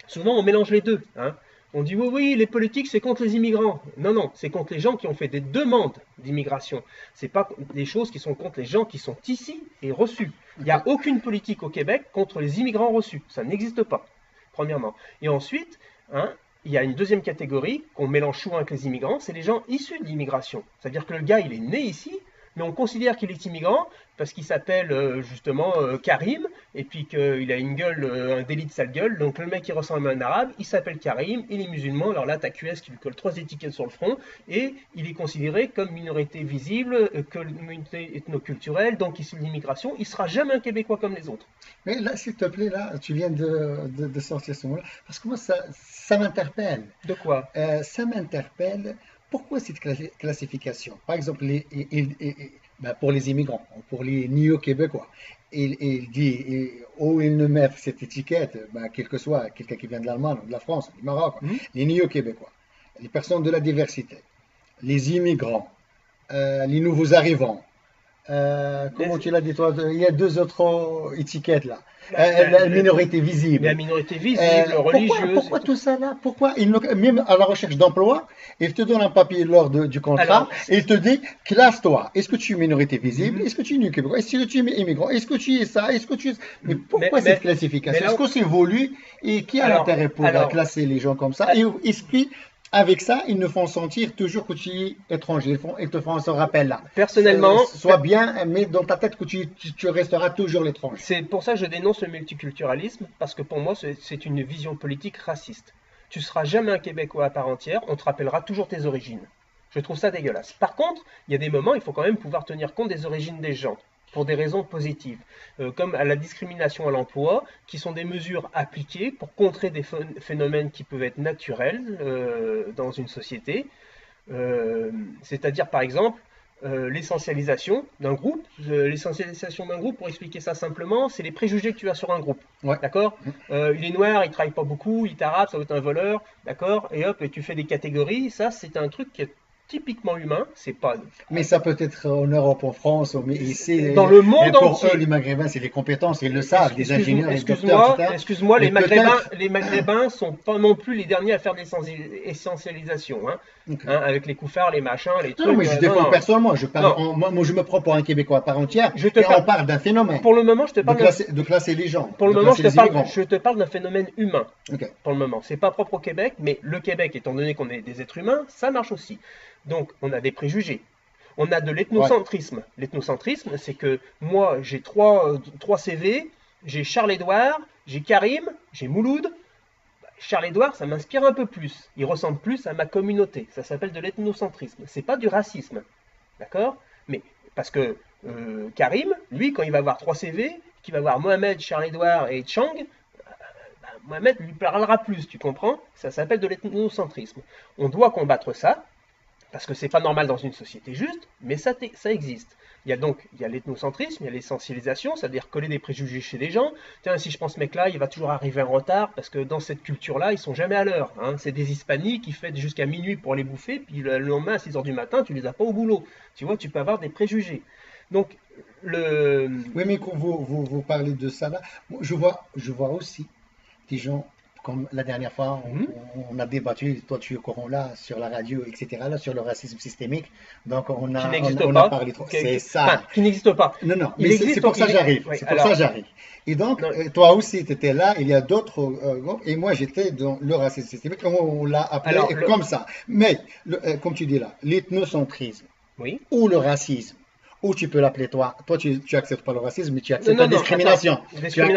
Souvent, on mélange les deux, hein. On dit oui, oui, les politiques, c'est contre les immigrants. Non, non, c'est contre les gens qui ont fait des demandes d'immigration. C'est pas des choses qui sont contre les gens qui sont ici et reçus. Il n'y a aucune politique au Québec contre les immigrants reçus. Ça n'existe pas, premièrement. Et ensuite, hein, il y a une deuxième catégorie qu'on mélange souvent avec les immigrants, c'est les gens issus de l'immigration. C'est-à-dire que le gars, il est né ici, mais on considère qu'il est immigrant parce qu'il s'appelle justement Karim, et puis qu'il a une gueule, un délit de sale gueule. Donc le mec, il ressemble à un arabe, il s'appelle Karim, il est musulman. Alors là, t'as QS qui lui colle 3 étiquettes sur le front, et il est considéré comme minorité visible, communauté ethnoculturelle, donc issu de l'immigration. Il sera jamais un Québécois comme les autres. Mais là, s'il te plaît, là, tu viens de sortir ce mot-là, parce que moi, ça m'interpelle. De quoi? Ça m'interpelle. Pourquoi cette classification? Par exemple, ben, pour les immigrants, pour les néo-québécois, il dit, où ils ne mettent cette étiquette, ben, quel que soit quelqu'un qui vient de l'Allemagne, de la France, du Maroc, les néo-québécois, les personnes de la diversité, les immigrants, les nouveaux arrivants, comment tu l'as dit toi? Il y a 2 autres étiquettes là. La minorité visible. La minorité visible, religieuse. Pourquoi tout ça là? Pourquoi même à la recherche d'emploi, il te donne un papier lors du contrat et il te dit classe-toi. Est-ce que tu es minorité visible? Est-ce que tu es nu québécois? Est-ce que tu es immigrant? Est-ce que tu es ça? Est-ce que tu es... Mais pourquoi cette classification? Est-ce que c'est voulu? Et qui a l'intérêt pour classer les gens comme ça? Et est-ce avec ça, ils nous font sentir toujours que tu es étranger. Ils te font ce rappel-là. Personnellement, sois bien, mais dans ta tête que tu resteras toujours l'étranger. C'est pour ça que je dénonce le multiculturalisme, parce que pour moi, c'est une vision politique raciste. Tu seras jamais un Québécois à part entière, on te rappellera toujours tes origines. Je trouve ça dégueulasse. Par contre, il y a des moments, il faut quand même pouvoir tenir compte des origines des gens, pour des raisons positives, comme à la discrimination à l'emploi, qui sont des mesures appliquées pour contrer des phénomènes qui peuvent être naturels dans une société. C'est-à-dire, par exemple, l'essentialisation d'un groupe. L'essentialisation d'un groupe, pour expliquer ça simplement, c'est les préjugés que tu as sur un groupe. Ouais. D'accord? Il est noir, il ne travaille pas beaucoup, il est arabe, ça va être un voleur. D'accord? Et hop, et tu fais des catégories. Ça, c'est un truc qui est typiquement humain, c'est pas. Mais ça peut être en Europe, en France, mais ici, dans le monde entier. Pour eux, les Maghrébins, c'est les compétences, ils le savent, des ingénieurs, des docteurs, etc. Excuse-moi, les Maghrébins sont pas non plus les derniers à faire des essentialisations, hein. Okay. Hein, avec les koufars, les machins, les trucs. Non, mais je défends personnellement, je me prends pour un Québécois à part entière, on parle d'un phénomène. Pour le moment, je te parle de classer les gens. Pour le moment, je te parle d'un phénomène humain. Okay. Pour le moment, c'est pas propre au Québec, mais le Québec, étant donné qu'on est des êtres humains, ça marche aussi. Donc, on a des préjugés. On a de l'ethnocentrisme. Ouais. L'ethnocentrisme, c'est que moi, j'ai trois CV, j'ai Charles-Édouard, j'ai Karim, j'ai Mouloud. Charles-Édouard, ça m'inspire un peu plus. Il ressemble plus à ma communauté. Ça s'appelle de l'ethnocentrisme. C'est pas du racisme. D'accord? Mais parce que Karim, lui, quand il va avoir 3 CV, qu'il va avoir Mohamed, Charles-Édouard et Chang, Mohamed lui parlera plus, tu comprends? Ça s'appelle de l'ethnocentrisme. On doit combattre ça. Parce que c'est pas normal dans une société juste, mais ça existe. Il y a l'ethnocentrisme, il y a l'essentialisation, c'est-à-dire coller des préjugés chez les gens. Tiens, si je prends ce mec-là, il va toujours arriver en retard, parce que dans cette culture-là, ils sont jamais à l'heure. Hein. C'est des hispaniques qui fêtent jusqu'à minuit pour les bouffer, puis le lendemain, à 6 h du matin, tu les as pas au boulot. Tu vois, tu peux avoir des préjugés. Donc, Oui, mais quand vous parlez de ça, là, je vois aussi des gens... Comme la dernière fois, on a débattu, toi tu es au courant là, sur la radio, etc., là, sur le racisme systémique. Donc on a parlé trop. C'est ça. Enfin, qui n'existe pas. Non, mais c'est pour ça que j'arrive. C'est pour ça que j'arrive. Et donc, toi aussi, tu étais là, il y a d'autres groupes, et moi j'étais dans le racisme systémique, on l'a appelé comme ça. Mais, comme tu dis là, l'ethnocentrisme, ou le racisme, ou tu peux l'appeler toi tu acceptes pas le racisme, mais tu acceptes la discrimination.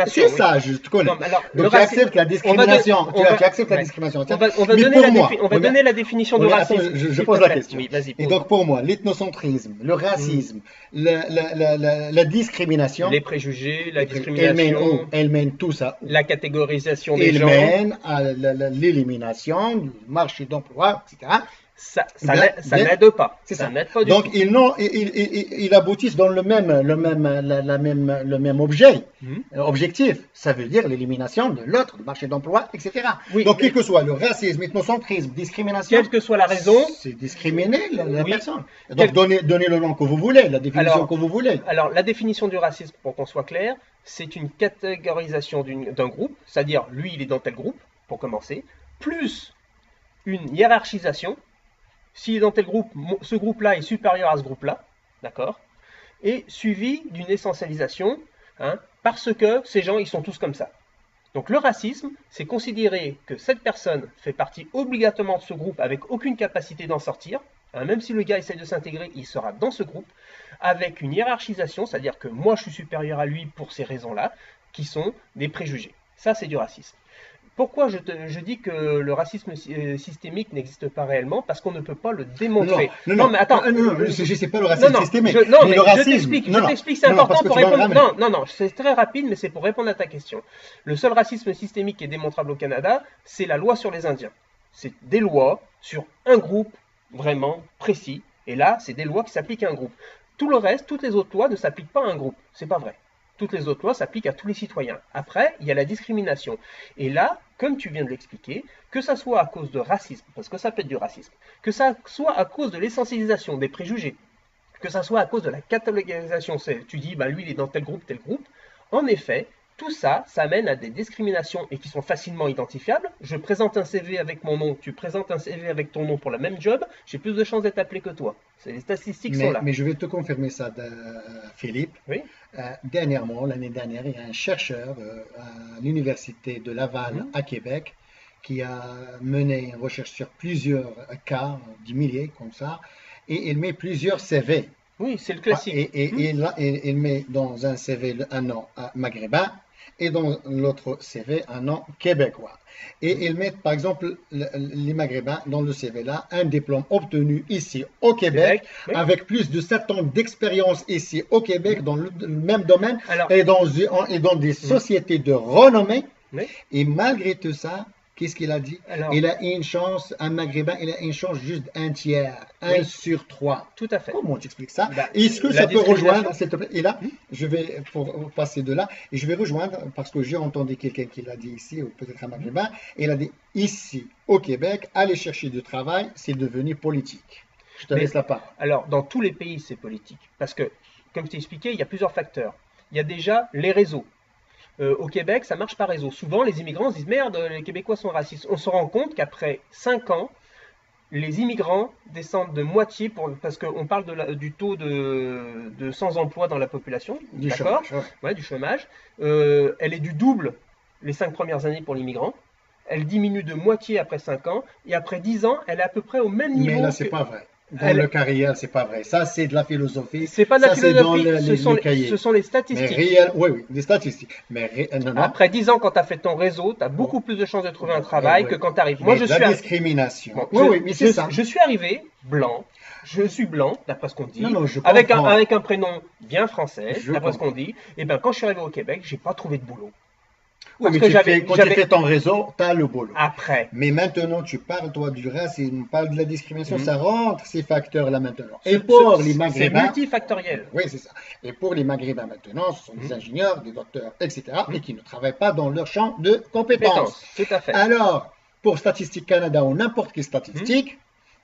C'est ça, je te connais. Donc tu acceptes la discrimination. Tu acceptes la discrimination. On va donner la définition de racisme. Je pose la question. Oui, vas-y. Et donc pour moi, l'ethnocentrisme, le racisme, la discrimination. Les préjugés, la discrimination. Elle mène tout ça. La catégorisation des gens. Elle mène à l'élimination du marché d'emploi, etc. ça n'aide pas. C'est Ça ça. n'aide pas du Donc, tout. ils aboutissent dans le même objet, Mhm. objectif. Ça veut dire l'élimination de l'autre, du marché d'emploi, etc. Oui, Donc, mais quel que soit le racisme, ethnocentrisme, discrimination, quelle que soit la raison, c'est discriminer la oui. personne. Donc, Quel- donnez le nom que vous voulez, la définition Alors, que vous voulez. Alors, la définition du racisme, pour qu'on soit clair, c'est une catégorisation d'un groupe, c'est-à-dire lui, il est dans tel groupe, pour commencer, plus une hiérarchisation. S'il est dans tel groupe, ce groupe-là est supérieur à ce groupe-là, d'accord? Et suivi d'une essentialisation, hein, parce que ces gens, ils sont tous comme ça. Donc le racisme, c'est considérer que cette personne fait partie obligatoirement de ce groupe avec aucune capacité d'en sortir, hein, même si le gars essaie de s'intégrer, il sera dans ce groupe, avec une hiérarchisation, c'est-à-dire que moi je suis supérieur à lui pour ces raisons-là, qui sont des préjugés. Ça, c'est du racisme. Pourquoi je dis que le racisme systémique n'existe pas réellement? Parce qu'on ne peut pas le démontrer. Non, mais attends. je sais pas le racisme systémique. Non, mais le racisme, je t'explique, c'est important pour répondre. Non, Non, c'est très rapide, mais c'est pour répondre à ta question. Le seul racisme systémique qui est démontrable au Canada, c'est la loi sur les Indiens. C'est des lois sur un groupe vraiment précis. Et là, c'est des lois qui s'appliquent à un groupe. Tout le reste, toutes les autres lois ne s'appliquent pas à un groupe. C'est pas vrai. Toutes les autres lois s'appliquent à tous les citoyens. Après, il y a la discrimination. Et là, comme tu viens de l'expliquer, que ça soit à cause de racisme, parce que ça peut être du racisme, que ça soit à cause de l'essentialisation des préjugés, que ça soit à cause de la catalogisation, tu dis, bah, lui, il est dans tel groupe, en effet, tout ça, ça amène à des discriminations et qui sont facilement identifiables. Je présente un CV avec mon nom, tu présentes un CV avec ton nom pour le même job, j'ai plus de chances d'être appelé que toi. Les statistiques sont là. Mais je vais te confirmer ça, Philippe. Oui. Dernièrement, l'année dernière, il y a un chercheur à l'Université de Laval à Québec qui a mené une recherche sur plusieurs cas, des milliers comme ça, et il met plusieurs CV. Oui, c'est le classique. Et il met dans un CV un nom maghrébin et dans l'autre CV un nom québécois. Et il met par exemple les maghrébins dans le CV là un diplôme obtenu ici au Québec, oui. avec plus de 7 ans d'expérience ici au Québec dans le même domaine. Alors, et dans des sociétés de renommée. oui. Et malgré tout ça, qu'est-ce qu'il a dit? Alors, il a une chance, un maghrébin, il a une chance juste un tiers, 1 sur 3. Tout à fait. Comment tu expliques ça? Bah, Est-ce que la ça peut rejoindre, discrimination. s'il te plaît? Et là, je vais pour passer de là, et je vais rejoindre, parce que j'ai entendu quelqu'un qui l'a dit ici, ou peut-être un maghrébin, il a dit, ici, au Québec, aller chercher du travail, c'est devenu politique. Je te laisse la parole. Alors, dans tous les pays, c'est politique. Parce que, comme je t'ai expliqué, il y a plusieurs facteurs. Il y a déjà les réseaux. Au Québec, ça marche par réseau. Souvent, les immigrants se disent « Merde, les Québécois sont racistes ». On se rend compte qu'après 5 ans, les immigrants descendent de moitié, parce qu'on parle du taux de sans-emploi dans la population. Du D'accord ? chômage, Ouais, du chômage. Elle est du double les 5 premières années pour l'immigrant. Elle diminue de moitié après 5 ans. Et après 10 ans, elle est à peu près au même niveau. Mais là, c'est pas vrai. Dans le cas réel, c'est pas vrai. Ça, c'est de la philosophie. C'est pas de la Ça, c'est dans philosophie, ce sont les Mais statistiques. réel, oui, des statistiques. Mais non. Après 10 ans, quand tu as fait ton réseau, tu as beaucoup plus de chances de trouver un travail oui. que quand tu arrives. Mais la discrimination. Bon, oui, mais c'est ça. Je suis arrivé blanc. Je suis blanc, d'après ce qu'on dit, Non, je avec comprends. un prénom bien français, Je d'après ce comprends. qu'on dit. Et bien, quand je suis arrivé au Québec, j'ai pas trouvé de boulot. Oui, mais quand tu fais ton réseau, tu as le boulot. Après. Mais maintenant, tu parles, toi, du racisme, tu parles de la discrimination, ça rentre ces facteurs-là maintenant. Et C'est pour les Maghrébins, c'est multifactoriel. oui, c'est ça. Et pour les Maghrébins maintenant, ce sont des ingénieurs, des docteurs, etc., et qui ne travaillent pas dans leur champ de compétences. Tout à fait. Alors, pour Statistique Canada ou n'importe quelle statistique,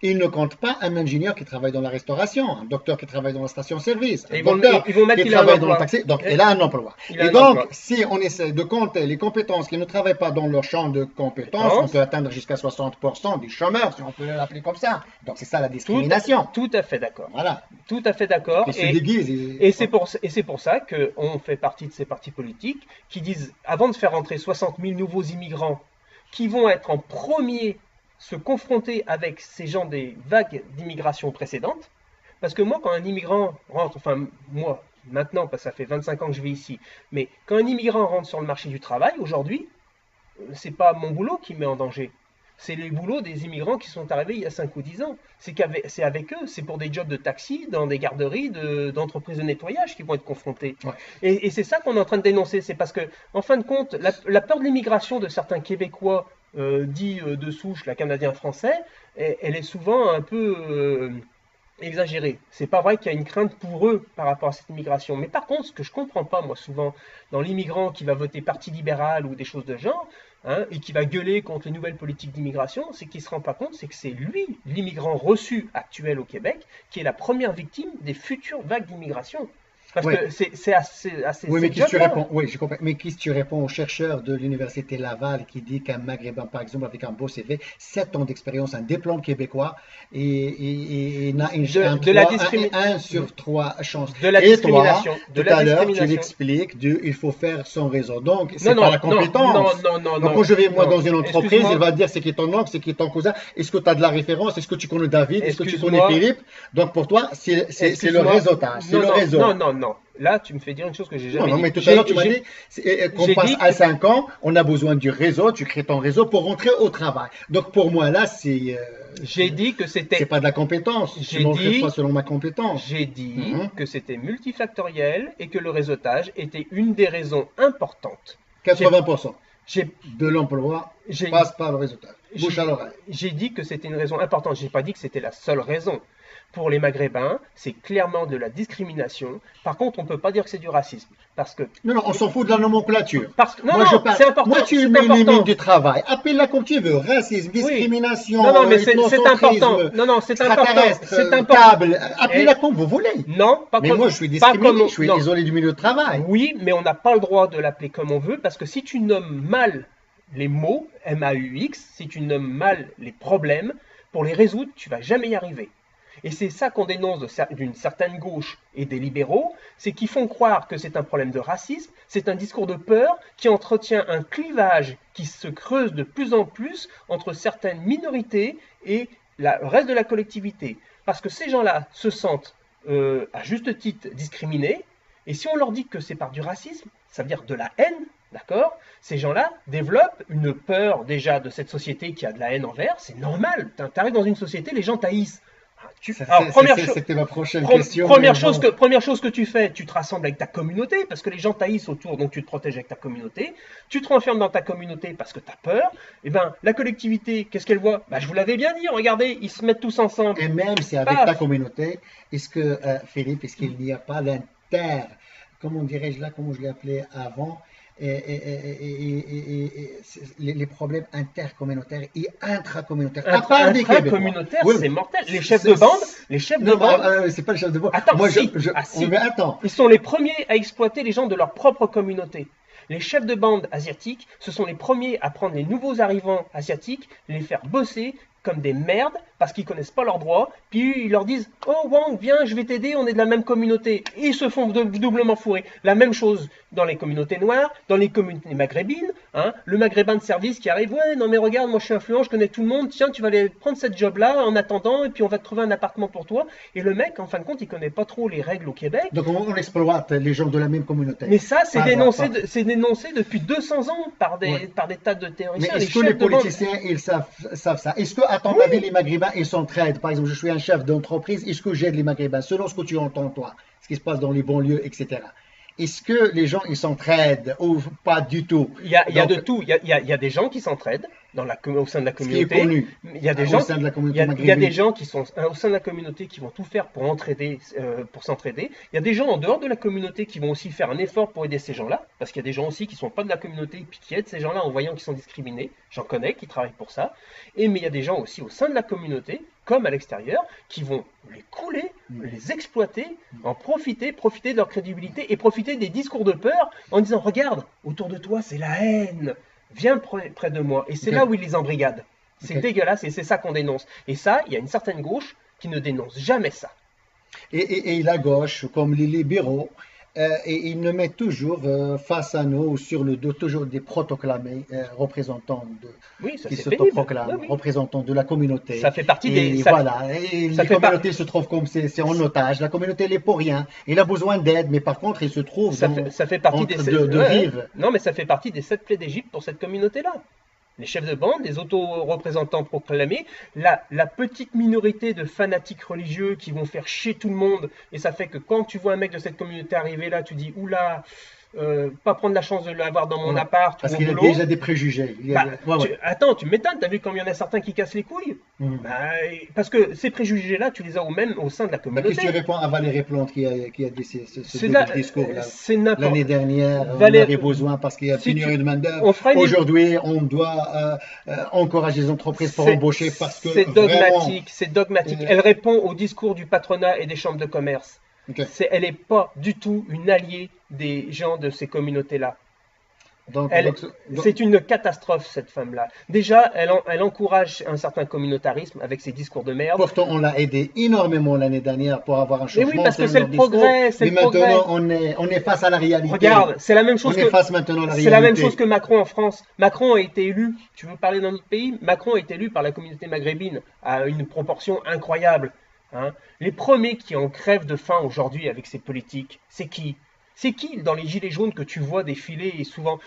ils ne comptent pas un ingénieur qui travaille dans la restauration, un docteur qui travaille dans la station-service, un docteur ils vont mettre qui qu'il a un travaille dans le emploi. taxi. Donc, il a un emploi. Il a Et un donc, emploi. si on essaie de compter les compétences qui ne travaillent pas dans leur champ de compétences, on peut atteindre jusqu'à 60% des chômeurs, si on peut l'appeler comme ça. Donc, c'est ça la discrimination. Tout à fait d'accord. Voilà. Tout à fait d'accord. Ils se déguisent. Et c'est pour ça qu'on fait partie de ces partis politiques qui disent, avant de faire rentrer 60 000 nouveaux immigrants qui vont être en premier se confronter avec ces gens des vagues d'immigration précédentes, parce que moi, quand un immigrant rentre, enfin moi, maintenant, parce que ça fait 25 ans que je vis ici, mais quand un immigrant rentre sur le marché du travail, aujourd'hui, c'est pas mon boulot qui met en danger. C'est les boulots des immigrants qui sont arrivés il y a 5 ou 10 ans. C'est avec eux, c'est pour des jobs de taxi, dans des garderies, d'entreprises de nettoyage qu'ils vont être confrontés. Ouais. Et c'est ça qu'on est en train de dénoncer. C'est parce que, en fin de compte, la peur de l'immigration de certains Québécois dit de souche, la canadien-français, elle est souvent un peu exagérée. C'est pas vrai qu'il y a une crainte pour eux par rapport à cette immigration. Mais par contre, ce que je comprends pas, moi, souvent, dans l'immigrant qui va voter Parti libéral ou des choses de genre, hein, et qui va gueuler contre les nouvelles politiques d'immigration, c'est qu'il ne se rend pas compte, c'est que c'est lui, l'immigrant reçu actuel au Québec, qui est la première victime des futures vagues d'immigration. Parce Oui. que c'est assez Oui, mais ces qu'est-ce que tu jobs-là. réponds? Oui, je comprends. Mais qu'est-ce que tu réponds au chercheur de l'Université Laval qui dit qu'un Maghrébin, par exemple, avec un beau CV, 7 ans d'expérience, un diplôme québécois, et n'a De la un sur 3 chances. de la Et toi, discrimination. De tout la à l'heure, tu discrimination. l'expliques, il faut faire son réseau. Donc, Non, c'est pas non, la non, non, compétence. non, non, Donc, non, quand je vais, moi, non. dans une entreprise, il Excuse-moi, va dire c'est qui est ton oncle, c'est qui est ton cousin. Est-ce que tu as de la référence? Est-ce que tu connais David? Est-ce que tu connais excuse-moi, Philippe? Donc, pour toi, c'est le excuse-moi. réseautage, c'est Non, le non, non, réseau. non, non. Là, tu me fais dire une chose que j'ai Non, jamais non, dit. mais tout à l'heure, tu m'as dit qu'on J'ai passe dit à que, 5 ans, on a besoin du réseau, tu crées ton réseau pour rentrer au travail. Donc, pour moi, là, j'ai dit que c'est c'était, pas de la compétence. Tu j'ai m'entraites pas dit, selon ma compétence. j'ai dit Mhm. que c'était multifactoriel et que le réseautage était une des raisons importantes. J'ai, 80% j'ai, de l'emploi j'ai, passe par le réseautage. Bouche à j'ai l'oreille. j'ai dit que c'était une raison importante. J'ai pas dit que c'était la seule raison. Pour les Maghrébins, c'est clairement de la discrimination. Par contre, on peut pas dire que c'est du racisme. Non, non, on s'en fout de la nomenclature. Non, Moi, je non, parle. c'est important, Moi, tu c'est mets les mines important. du travail. Appelle-la comme tu veux. Racisme, Oui. Non, non, discrimination, mais c'est important. ethnocentrisme, Non, non, c'est important. extraterrestre, C'est important. câble. Appelez-la Et comme vous voulez. non, Mais moi, je suis pas discriminé. comme, Je suis non. isolé du milieu de travail. Oui, mais on n'a pas le droit de l'appeler comme on veut parce que si tu nommes mal les mots, M-A-U-X, si tu nommes mal les problèmes, pour les résoudre, tu vas jamais y arriver. Et c'est ça qu'on dénonce d'une certaine gauche et des libéraux, c'est qu'ils font croire que c'est un problème de racisme, c'est un discours de peur qui entretient un clivage qui se creuse de plus en plus entre certaines minorités et le reste de la collectivité. Parce que ces gens-là se sentent à juste titre discriminés, et si on leur dit que c'est par du racisme, ça veut dire de la haine, d'accord? Ces gens-là développent une peur déjà de cette société qui a de la haine envers, c'est normal. Tu arrives dans une société, les gens t'haïssent. Alors, C'était ma prochaine question. première chose que tu fais, tu te rassembles avec ta communauté, parce que les gens taillissent autour, donc tu te protèges avec ta communauté. Tu te renfermes dans ta communauté parce que tu as peur. Et bien, la collectivité, qu'est-ce qu'elle voit? Je vous l'avais bien dit, regardez, ils se mettent tous ensemble. Et même si avec Paf. ta communauté, est-ce que, Philippe, est-ce qu'il n'y a pas comment dirais-je là, comment je l'ai appelé avant, les problèmes intercommunautaires et intracommunautaires, à part des Québécois. Intracommunautaire, Oui, c'est mortel. Les chefs de bande, non, bande. c'est pas le chef de bande. Attends, Moi, si. oui, mais attends. Ils sont les premiers à exploiter les gens de leur propre communauté. Les chefs de bande asiatiques, ce sont les premiers à prendre les nouveaux arrivants asiatiques, les faire bosser comme des merdes parce qu'ils connaissent pas leurs droits, puis ils leur disent oh Wang, viens, je vais t'aider, on est de la même communauté. Et ils se font doublement fourrer. La même chose dans les communautés noires, dans les communautés maghrébines, hein, le maghrébin de service qui arrive, ouais, non mais regarde, moi je suis influent, je connais tout le monde, tiens, tu vas aller prendre cette job-là en attendant, et puis on va te trouver un appartement pour toi. Et le mec, en fin de compte, il connaît pas trop les règles au Québec. Donc on exploite les gens de la même communauté. Mais ça, c'est Par- dénoncé depuis 200 ans par Ouais. des tas de Mais théoriciens. est-ce que les politiciens, ils savent ça? Est-ce que, à ton avis, les Maghrébins, ils s'entraident? Par exemple, je suis un chef d'entreprise, est-ce que j'aide les Maghrébins? Selon ce que tu entends, toi, ce qui se passe dans les banlieues, etc. Est-ce que les gens, ils s'entraident ou pas du tout? Il y a Donc, de tout. Il y a des gens qui s'entraident au sein de la ce qui est communauté. connu Il y a des au gens, sein de la il y communauté a des maghrébine. gens qui sont au sein de la communauté qui vont tout faire pour s'entraider. Il y a des gens en dehors de la communauté qui vont aussi faire un effort pour aider ces gens-là, parce qu'il y a des gens aussi qui ne sont pas de la communauté et puis qui aident ces gens-là en voyant qu'ils sont discriminés. J'en connais qui travaillent pour ça. Mais il y a des gens aussi au sein de la communauté, comme à l'extérieur, qui vont les couler, les exploiter, en profiter de leur crédibilité et profiter des discours de peur en disant regarde, autour de toi c'est la haine. Viens près de moi. Et c'est Ok. là où ils les embrigadent. C'est Ok. dégueulasse et c'est ça qu'on dénonce. Et ça, il y a une certaine gauche qui ne dénonce jamais ça. Et la gauche, comme les libéraux, et ils nous mettent toujours face à nous, ou sur le dos, toujours des proclamés représentants Oui, ça qui c'est pénible. s'autoproclament Oui, oui. représentants de la communauté. Ça fait partie Et des. voilà, et ça les fait par- communautés se trouvent comme c'est en otage. La communauté, elle est pour rien. Il a besoin d'aide, mais par contre, il se trouve ça fait partie des. de Ouais, ouais. vivre. Non, mais ça fait partie des 7 plaies d'Égypte pour cette communauté-là. Les chefs de bande, les auto-représentants proclamés, la petite minorité de fanatiques religieux qui vont faire chier tout le monde. Et ça fait que quand tu vois un mec de cette communauté arriver là, tu dis oula, pas prendre la chance de l'avoir dans mon Ouais. appart Parce ou au qu'il y a boulot. déjà des préjugés. Bah, Ouais, ouais. attends, tu m'étonnes, t'as vu comme il y en a certains qui cassent les couilles? Mhm. Bah, parce que ces préjugés-là, tu les as même au sein de la Bah, qu'est-ce que tu communauté. réponds à Valérie Plante qui a dit ce C'est double là, discours-là? c'est n'importe. L'année dernière, on Valérie, aurait besoin parce qu'il y a si pénurie tu, de main-d'œuvre. on fera une, Aujourd'hui, on doit encourager les entreprises pour embaucher parce que vraiment. C'est dogmatique. euh, Elle répond au discours du patronat et des chambres de commerce. ok. Elle n'est pas du tout une alliée des gens de ces communautés-là. Donc, Elle, donc, donc, c'est une catastrophe, cette femme-là. Déjà, elle encourage un certain communautarisme avec ses discours de merde. pourtant, on l'a aidé énormément l'année dernière pour avoir un Mais oui, changement parce que selon c'est le leur discours. progrès, c'est Mais le progrès. maintenant, on est face à la réalité. Regarde, c'est la même On chose est face maintenant à la c'est la même chose réalité. que Macron en France. Macron a été élu, tu veux parler d'un autre pays? Macron a été élu par la communauté maghrébine à une proportion incroyable. Hein. Les premiers qui en crèvent de faim aujourd'hui avec ces politiques, c'est qui? C'est qui dans les gilets jaunes que tu vois défiler et souvent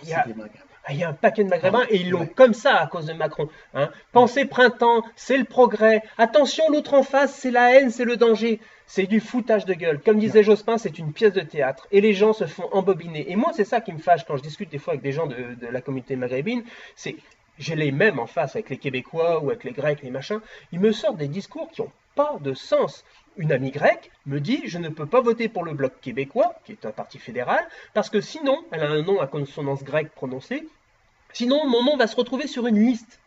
il y C'est a, des Maghrébins. il y a un paquet de Ah Maghrébins ouais, et ils l'ont ouais. comme ça à cause de Macron. Hein. Pensez printemps, c'est le progrès. Attention, l'autre en face, c'est la haine, c'est le danger. C'est du foutage de gueule. Comme disait Jospin, c'est une pièce de théâtre. Et les gens se font embobiner. Et moi, c'est ça qui me fâche quand je discute des fois avec des gens de la communauté maghrébine. C'est, j'ai les mêmes en face avec les Québécois ou avec les Grecs, les machins. Ils me sortent des discours qui n'ont pas de sens. Une amie grecque me dit je ne peux pas voter pour le bloc québécois, qui est un parti fédéral, parce que sinon, elle a un nom à consonance grecque prononcée, sinon mon nom va se retrouver sur une liste.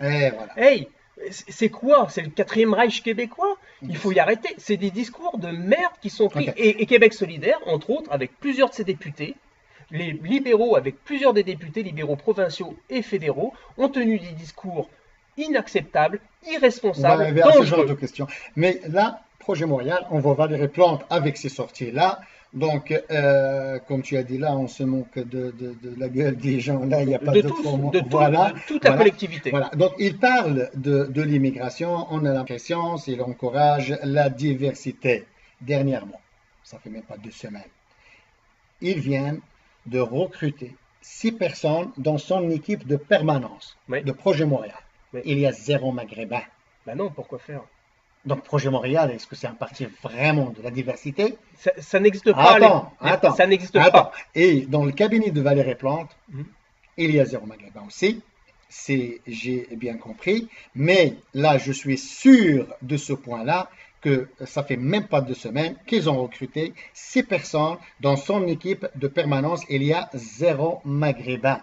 Et voilà. Hey, c'est quoi? C'est le quatrième Reich québécois? Il faut y arrêter. C'est des discours de merde qui sont pris. Ok. Et Québec solidaire, entre autres, avec plusieurs de ses députés, les libéraux, avec plusieurs des députés libéraux provinciaux et fédéraux, ont tenu des discours inacceptables, On va irresponsables, arriver à ce genre de dangereux. questions. Mais là, projet Montréal, on voit Valérie Plante avec ces sorties-là. Donc, comme tu as dit là, on se moque de la gueule des gens. Là, il n'y a pas De d'autre tous, mot. de Voilà, toute la voilà, collectivité. voilà. Donc, il parle de l'immigration. On a l'impression, il encourage la diversité. Dernièrement, ça fait même pas 2 semaines, ils viennent de recruter 6 personnes dans son équipe de permanence Oui, de Projet Montréal. oui. Il y a 0 maghrébin. Bah non, pourquoi faire? Donc, Projet Montréal, est-ce que c'est un parti vraiment de la diversité? Ça n'existe pas. Attends, Ça n'existe attends. pas. Et dans le cabinet de Valérie Plante, Mhm. il y a 0 maghrébin aussi. J'ai bien compris. Mais là, je suis sûr de ce point-là que ça fait même pas 2 semaines qu'ils ont recruté 6 personnes dans son équipe de permanence. Il y a 0 maghrébin.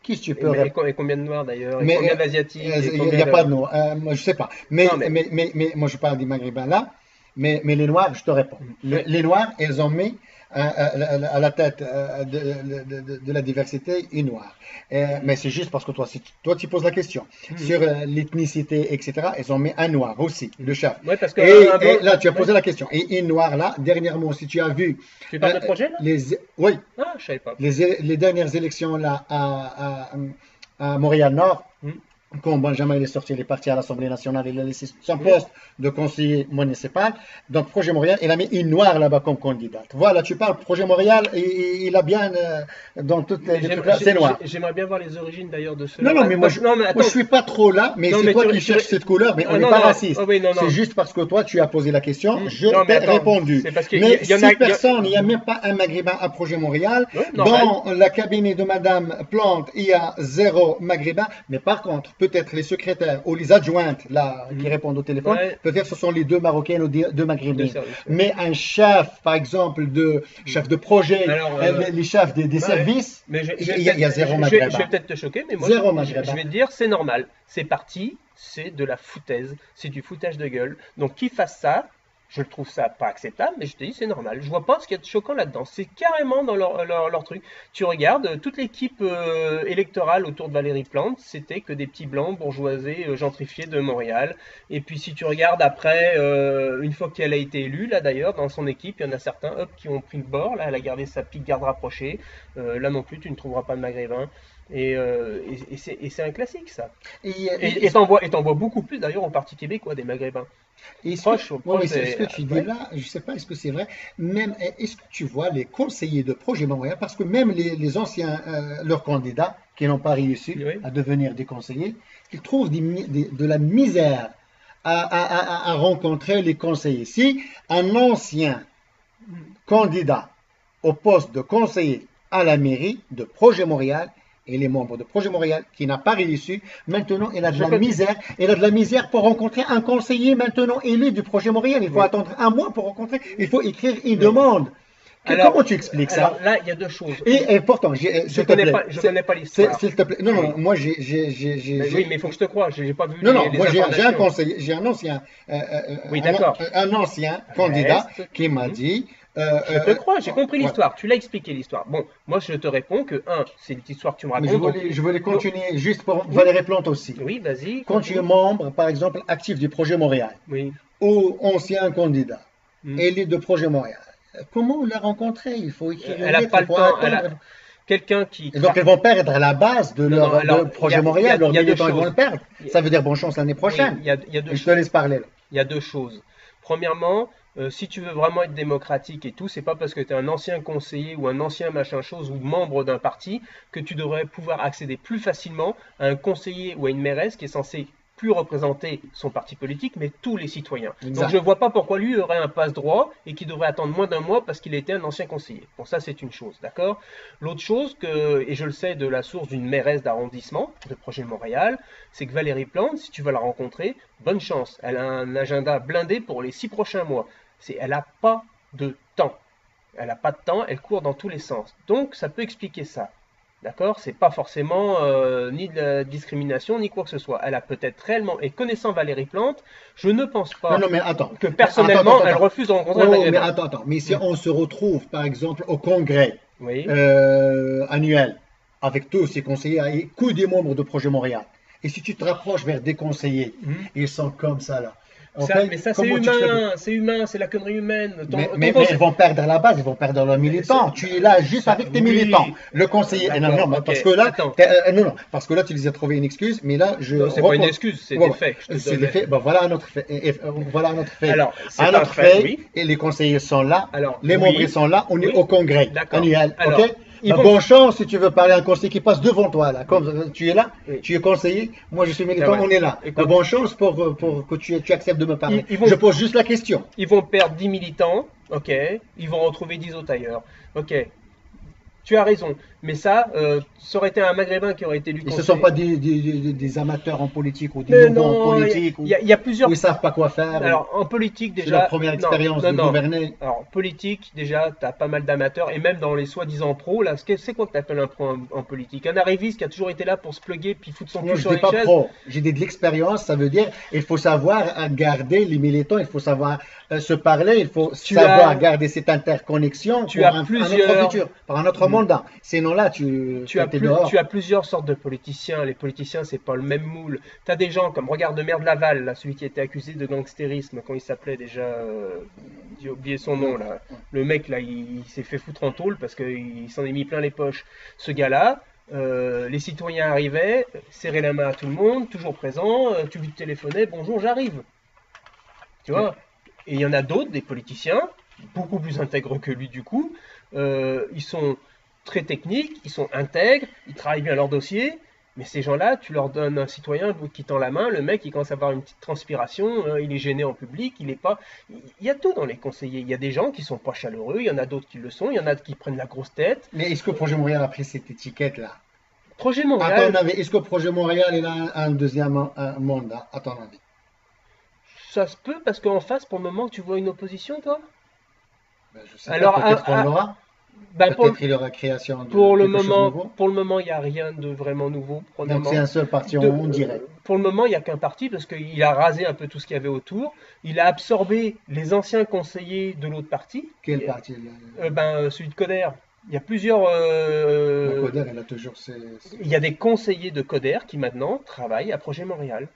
Qui tu peux répondre? Et combien de noirs d'ailleurs? Et Mais combien d'asiatiques? Et il n'y combien a pas de nom. Moi, je sais pas. Mais, Non, mais. moi, je parle des Maghrébins là. Mais les Noirs, je te réponds. Ouais. Les Noirs, ils ont mis à la tête de la diversité une Noire. Mais c'est juste parce que toi, si toi, tu poses la question sur l'ethnicité, etc., ils ont mis un Noir aussi, le chef. Ouais, parce que Et, un blanc. et là, tu as Ouais. posé la question. Et une Noire là, dernièrement, si tu as vu Tu parles de projet là? oui, Ah, je savais pas. les dernières élections là à Montréal-Nord, Hmm. quand Benjamin est sorti, il est parti à l'Assemblée nationale, il a laissé son Oui. poste de conseiller municipal. Donc, Projet Montréal, il a mis une noire là-bas comme candidate. Voilà, tu parles, Projet Montréal, il a bien, dans toutes les trucs là, c'est noir. J'aimerais bien voir les origines d'ailleurs de ceux-là. Non, non, mais moi, Non, mais moi, attends. je suis pas trop là, mais Non, c'est mais toi tu- qui cherches cette couleur, mais Ah, on n'est non, pas non. raciste. Oh, oui, non, non. C'est juste parce que toi, tu as posé la question, je Non, mais t'ai attends, répondu. c'est parce qu'il Mais y en 6 a. personnes, il n'y a même pas un maghrébin à Projet Montréal. Ouais, normal. Dans la cabinet de Madame Plante, il y a 0 maghrébin. Mais par contre, peut-être les secrétaires ou les adjointes là, qui répondent au téléphone, Ouais. peut-être ce sont les 2 marocaines ou 2 maghrébines. De service, ouais. Mais un chef, par exemple, chef de projet, Alors, les chefs des ouais. services, Mais il y a 0 maghrébin. Je vais peut-être te choquer, mais moi, Zéro je maghrébin. vais te dire, c'est normal. C'est parti, c'est de la foutaise, c'est du foutage de gueule. Donc, qu'ils fassent ça, je trouve ça pas acceptable, mais je te dis, c'est normal. Je vois pas ce qu'il y a de choquant là-dedans. C'est carrément dans leur truc. Tu regardes, toute l'équipe électorale autour de Valérie Plante, c'était que des petits blancs bourgeoisés gentrifiés de Montréal. Et puis, si tu regardes après, une fois qu'elle a été élue, là d'ailleurs, dans son équipe, il y en a certains, hop, qui ont pris le bord. Là, elle a gardé sa petite garde rapprochée. Là non plus, tu ne trouveras pas de maghrébin. Et c'est un classique, ça. Et t'en vois beaucoup plus d'ailleurs au Parti québécois des maghrébins. Proche, est-ce que tu dis ouais. là, je ne sais pas, est-ce que c'est vrai, même, est-ce que tu vois les conseillers de Projet Montréal, parce que même les anciens, leurs candidats, qui n'ont pas réussi Oui. à devenir des conseillers, ils trouvent de la misère à rencontrer les conseillers. Si un ancien candidat au poste de conseiller à la mairie de Projet Montréal. Et les membres de Projet Montréal qui n'a pas réussi, maintenant il a de la misère. Il a de la misère pour rencontrer un conseiller maintenant élu du Projet Montréal. Il faut attendre un mois pour rencontrer. Il faut écrire une demande. Comment tu expliques ça? Alors là, il y a deux choses. Et pourtant, je ne connais pas l'histoire. S'il te plaît. Non, non, moi j'ai. Oui, mais il faut que je te croie. Je n'ai pas vu non, non, les moi j'ai un informations. conseiller, j'ai un ancien, Oui, d'accord. un ancien candidat qui m'a dit. Je te crois, j'ai compris l'histoire. Tu l'as expliqué l'histoire. Bon, moi je te réponds que, c'est l'histoire que tu me racontes. Je voulais continuer juste pour Valérie Plante aussi. Oui, vas-y. Quand tu es membre, par exemple, actif du Projet Montréal, oui, ou ancien candidat, élu de Projet Montréal, comment on l'a rencontré? Il faut écrire une elle n'a lettre, pas il le faut temps. attendre. Quelqu'un qui. Et donc, ils vont perdre la base de leur Projet Montréal, leurs militants, ils vont le perdre. Ça veut dire bonne chance l'année prochaine. Oui, il y a deux je te laisse parler là. Il y a deux choses. Premièrement, si tu veux vraiment être démocratique et tout, c'est pas parce que tu es un ancien conseiller ou un ancien machin chose ou membre d'un parti que tu devrais pouvoir accéder plus facilement à un conseiller ou à une mairesse qui est censé plus représenter son parti politique, mais tous les citoyens. Exact. Donc je ne vois pas pourquoi lui aurait un passe-droit et qu'il devrait attendre moins d'un mois parce qu'il était un ancien conseiller. Bon, ça c'est une chose, d'accord? L'autre chose, et je le sais de la source d'une mairesse d'arrondissement de Projet Montréal, c'est que Valérie Plante, si tu veux la rencontrer, bonne chance. Elle a un agenda blindé pour les 6 prochains mois. Elle n'a pas de temps. Elle n'a pas de temps, elle court dans tous les sens. Donc ça peut expliquer ça. D'accord? C'est pas forcément ni de la discrimination, ni quoi que ce soit. Elle a peut-être réellement, et connaissant Valérie Plante, je ne pense pas que personnellement, elle refuse de rencontrer un maghrébin. Mais si on se retrouve, par exemple, au congrès annuel, avec tous ces conseillers, et tous des membres de Projet Montréal, et si tu te rapproches vers des conseillers, ils sont comme ça là. Mais ça c'est humain, c'est la connerie humaine. Mais ils vont perdre la base, ils vont perdre leurs militants. Tu es là juste avec tes militants. Le conseiller, parce que là, parce que là tu les as trouvé une excuse, mais là c'est pas une excuse, c'est des faits. C'est des faits. Voilà un autre fait. Voilà un autre fait. Alors, un autre fait. Et les conseillers sont là, les membres sont là. On est au congrès annuel. Ok. Bonne chance si tu veux parler à un conseiller qui passe devant toi là. Comme tu es là, tu es conseiller, moi je suis militant, on est là. Bonne chance pour que tu acceptes de me parler. Je pose juste la question. Ils vont perdre 10 militants, ok. Ils vont retrouver 10 autres ailleurs, ok. Tu as raison, mais ça aurait été un maghrébin qui aurait été lui conseiller. Ce ne sont pas des amateurs en politique ou des nouveaux en politique. Il y a plusieurs. Où ils ne savent pas quoi faire. Alors, en politique, déjà. C'est leur première expérience de gouverner. Alors, politique, déjà, tu as pas mal d'amateurs, et même dans les soi-disant pros, là, c'est quoi que tu appelles un pro en politique? Un arriviste qui a toujours été là pour se plugger puis foutre son cul sur les chaises. Je dis pas pro, j'ai de l'expérience, ça veut dire il faut savoir garder les militants, il faut savoir se parler, il faut savoir garder cette interconnexion pour un autre futur, pour un autre mandat. Sinon là, tu as plusieurs sortes de politiciens. Les politiciens, c'est pas le même moule. Tu as des gens comme, regarde de Merde Laval, là, celui qui a été accusé de gangstérisme, quand il s'appelait déjà, j'ai oublié son nom là. Le mec là, il s'est fait foutre en tôle parce qu'il s'en est mis plein les poches. Ce gars-là, les citoyens arrivaient, serraient la main à tout le monde, toujours présent, tu lui téléphonais, bonjour, j'arrive. Tu vois? Et il y en a d'autres, des politiciens, beaucoup plus intègres que lui du coup, ils sont très techniques, ils sont intègres, ils travaillent bien leur dossier, mais ces gens-là, tu leur donnes un citoyen qui tend la main, le mec il commence à avoir une petite transpiration, il est gêné en public, il est pas... Il y a tout dans les conseillers, il y a des gens qui sont pas chaleureux, il y en a d'autres qui le sont, il y en a qui prennent la grosse tête. Mais est-ce que Projet Montréal a pris cette étiquette-là? Projet Montréal... Est-ce que Projet Montréal il a un deuxième mandat, à ton avis? Ça se peut, parce qu'en face, pour le moment, tu vois une opposition, toi? Je sais pas, peut-être qu'on l'aura. Peut-être qu'il y aura création de pour le moment, il n'y a rien de vraiment nouveau. Donc c'est un seul parti, on dirait. Pour le moment, il n'y a qu'un parti parce qu'il a rasé un peu tout ce qu'il y avait autour. Il a absorbé les anciens conseillers de l'autre parti. Quel parti? Celui de Coder. Il y a plusieurs... Coder, elle a toujours Il y a des conseillers de Coder qui maintenant travaillent à Projet Montréal.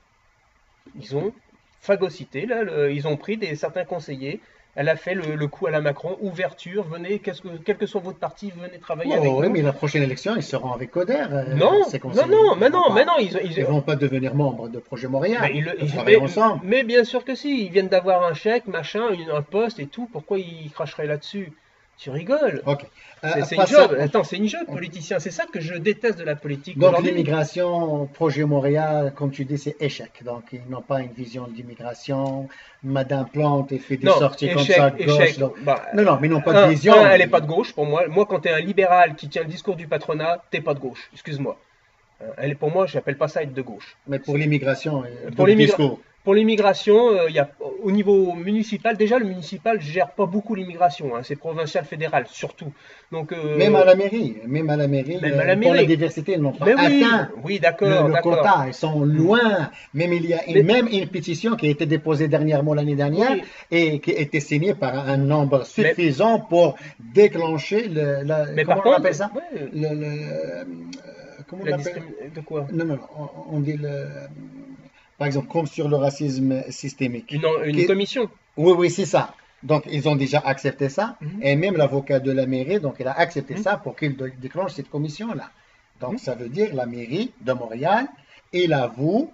Ils ont phagocyté, là, ils ont pris certains conseillers. Elle a fait le coup à la Macron, ouverture, venez, quel que soit votre parti, venez travailler avec nous. Oui, mais la prochaine élection, ils seront avec Coder. Non, ils vont pas devenir membres de Projet Montréal. Ils travaillent ensemble. Mais bien sûr que si, ils viennent d'avoir un chèque, machin, un poste et tout, pourquoi ils cracheraient là-dessus? Tu rigoles. Ok. C'est une Passons. job. Attends, c'est une job politicien. C'est ça que je déteste de la politique Donc aujourd'hui. l'immigration, projet Montréal, comme tu dis, c'est échec. Donc ils n'ont pas une vision de l'immigration. Madame Plante elle fait des Non, sorties comme échec, ça, gauche. échec. Donc... Bah, Non, non, mais ils n'ont pas de vision. elle est pas de gauche pour moi. Moi, quand tu es un libéral qui tient le discours du patronat, t'es pas de gauche. Excuse-moi. Elle est pour moi, j'appelle pas ça être de gauche. Mais pour l'immigration, Pour d'autres l'immigra- discours. pour l'immigration, au niveau municipal, déjà le municipal gère pas beaucoup l'immigration, hein, c'est provincial, fédéral surtout. Donc, Même à la mairie, même à la mairie, même à la pour la mairie. diversité, ils n'ont pas Mais oui, atteint oui, d'accord, le d'accord. quota. Ils sont loin. Même il y a Mais même une pétition qui a été déposée dernièrement l'année dernière oui, et qui a été signée par un nombre mais, suffisant pour déclencher mais par comment on appelle contre, ça? ouais, Comment on la appelle? discrimination de quoi? Non, non, non. On dit par exemple, comme sur le racisme systémique. Une commission. Oui, oui, c'est ça. Donc, ils ont déjà accepté ça. Mhm, Et même l'avocat de la mairie, donc, il a accepté mhm, ça pour qu'il déclenche cette commission-là. Donc, mhm. ça veut dire la mairie de Montréal, il avoue,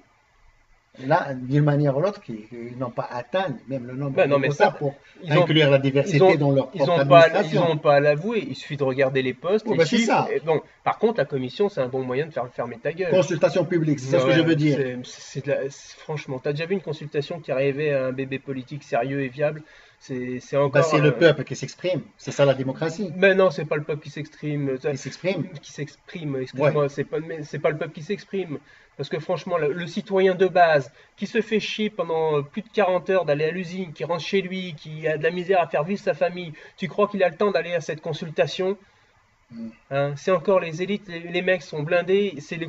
là, d'une manière ou l'autre, qu'ils n'ont pas atteint même le nombre Ben de non, mais quotas ça, pour ils ont, inclure la ils diversité ont, dans leur ils propre ont pas, ils administration. ont pas à l'avouer. Il suffit de regarder les postes, Oui, les ben, c'est chiffres. ça. Et bon, par contre, la commission, c'est un bon moyen de faire fermer ta gueule. Consultation publique, c'est ça ce que je Ouais, veux dire. franchement, t'as déjà vu une consultation qui arrivait à un bébé politique sérieux et viable? C'est Ben, encore c'est le un... peuple qui s'exprime. C'est ça la démocratie. Mais non, c'est pas le peuple qui s'exprime. Qui s'exprime. Ouais. Excuse-moi, c'est pas le peuple qui s'exprime. Parce que franchement, le citoyen de base qui se fait chier pendant plus de 40 heures d'aller à l'usine, qui rentre chez lui, qui a de la misère à faire vivre sa famille, tu crois qu'il a le temps d'aller à cette consultation? Mm. Hein, c'est encore les élites, les mecs sont blindés, c'est les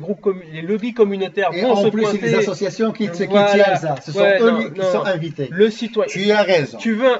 lobbies communautaires Et vont se en plus, c'est des pointer. associations qui tiennent Voilà. ça. Ce sont Ouais, non, eux qui sont non. invités. Le citoyen. Tu as raison. Tu veux,